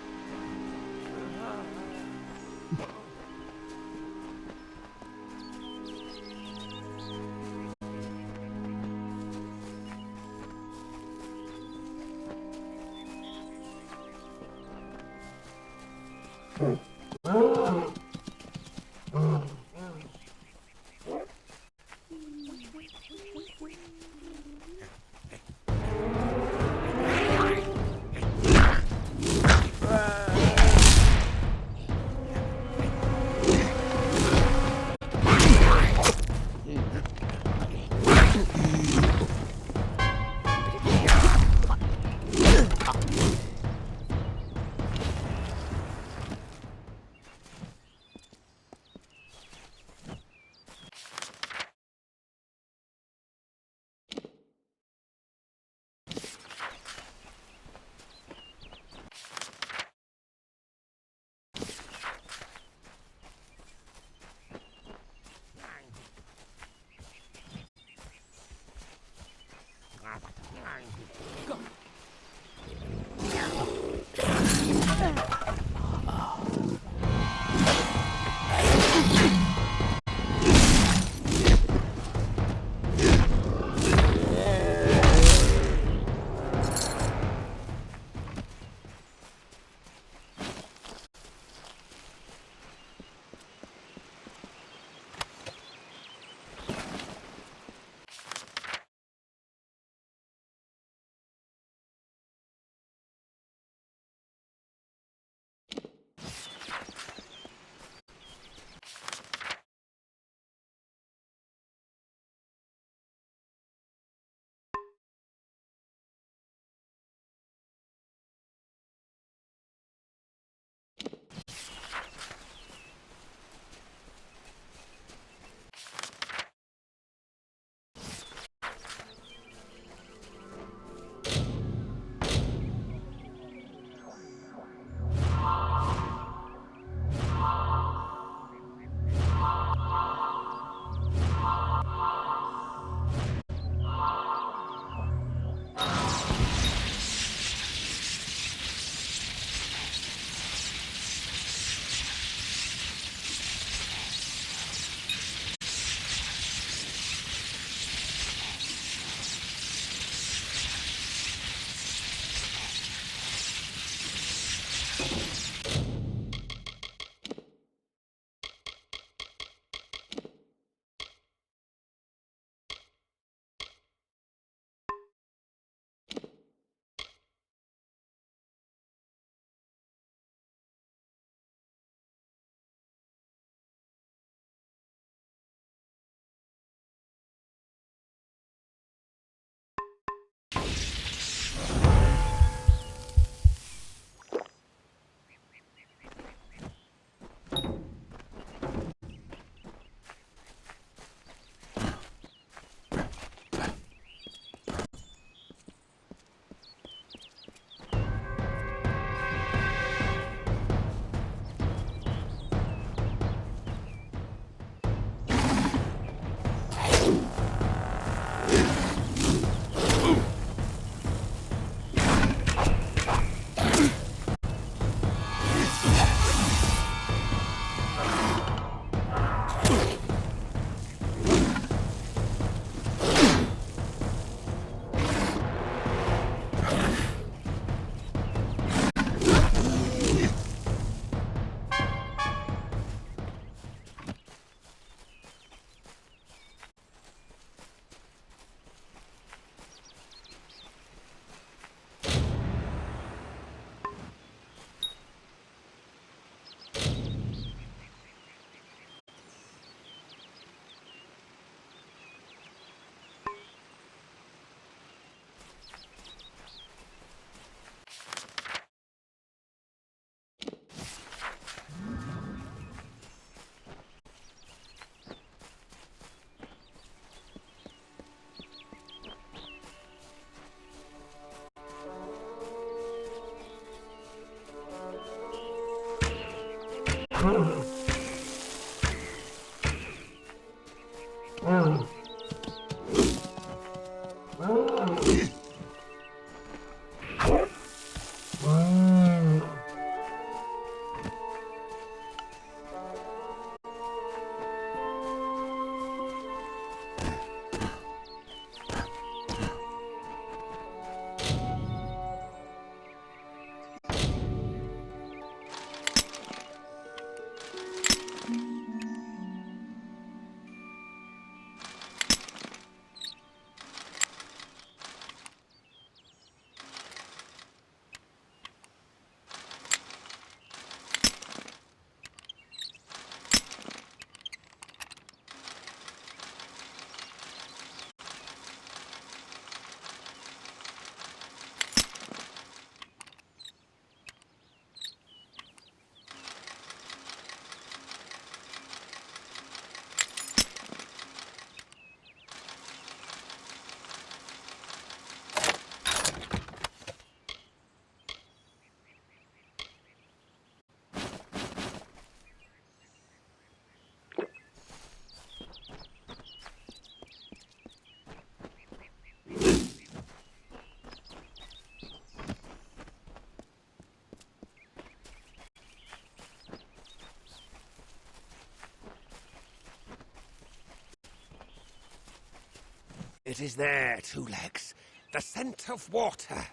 It is there, Two Legs. The scent of water.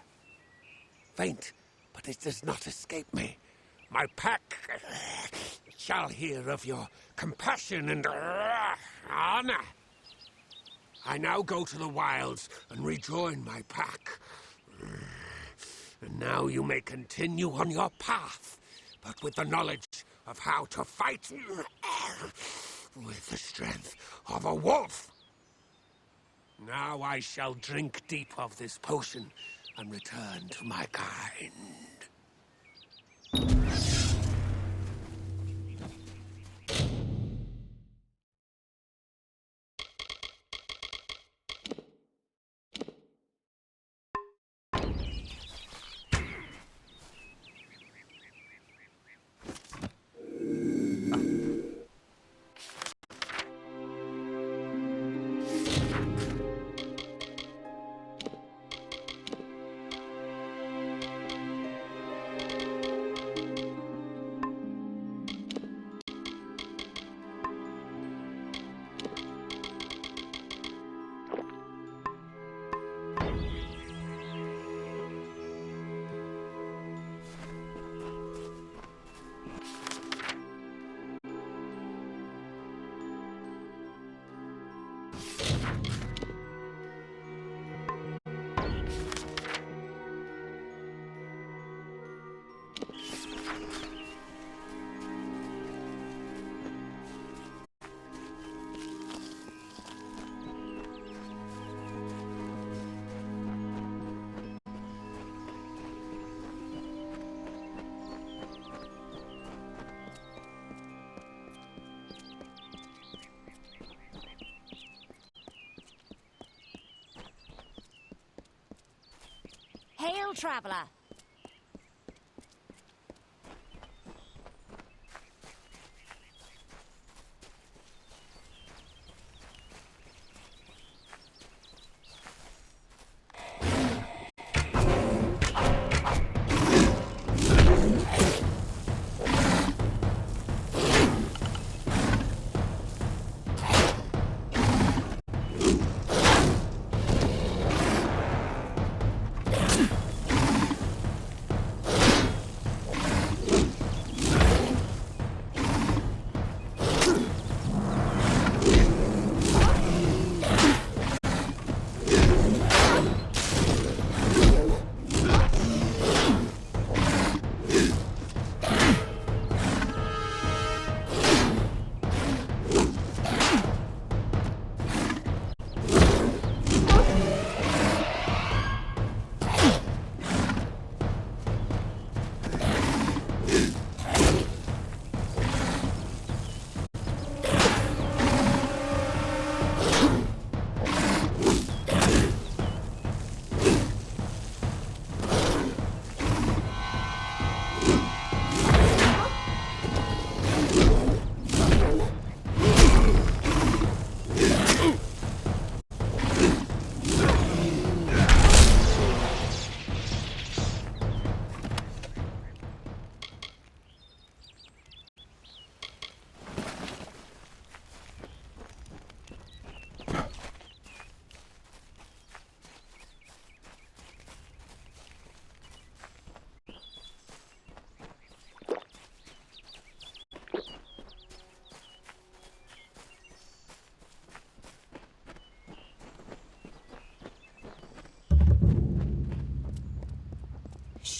Faint, but it does not escape me. My pack shall hear of your compassion and honor. I now go to the wilds and rejoin my pack. And now you may continue on your path, but with the knowledge of how to fight with the strength of a wolf. Now I shall drink deep of this potion and return to my kind. Hail, traveller!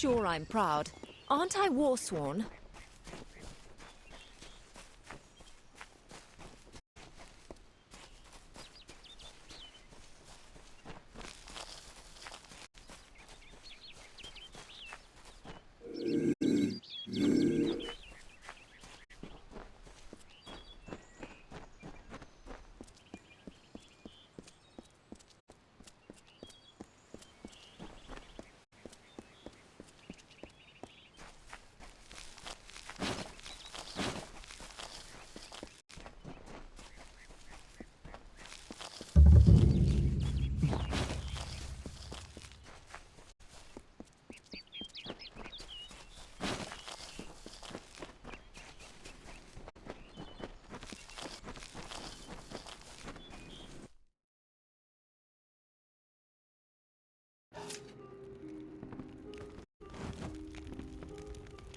sure I'm proud. Aren't I Warsworn?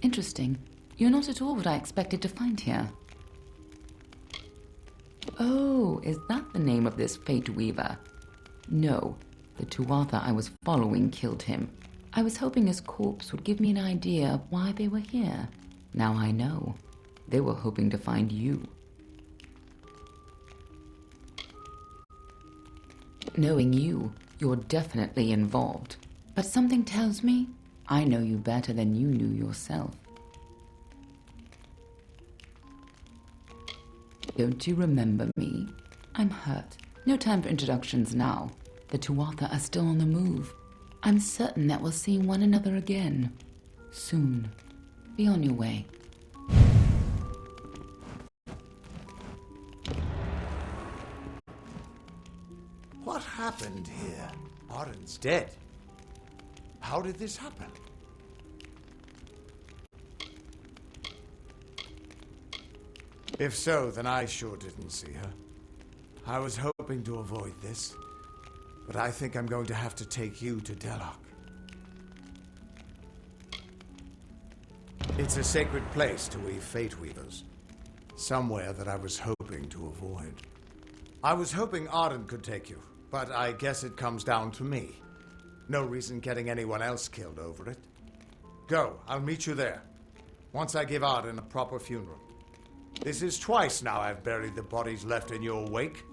Interesting. You're not at all what I expected to find here. Oh, is that the name of this Fate Weaver? No, the Tuatha I was following killed him. I was hoping his corpse would give me an idea of why they were here. Now I know. They were hoping to find you. Knowing you, you're definitely involved. But something tells me I know you better than you knew yourself. Don't you remember me? I'm hurt. No time for introductions now. The Tuatha are still on the move. I'm certain that we'll see one another again. Soon. Be on your way. What happened here? Arden's dead. How did this happen? If so, then I sure didn't see her. I was hoping to avoid this, but I think I'm going to have to take you to Delok. It's a sacred place to we Fate Weavers. Somewhere that I was hoping to avoid. I was hoping Arden could take you, but I guess it comes down to me. No reason getting anyone else killed over it. Go, I'll meet you there. Once I give Arden a proper funeral. This is twice now I've buried the bodies left in your wake.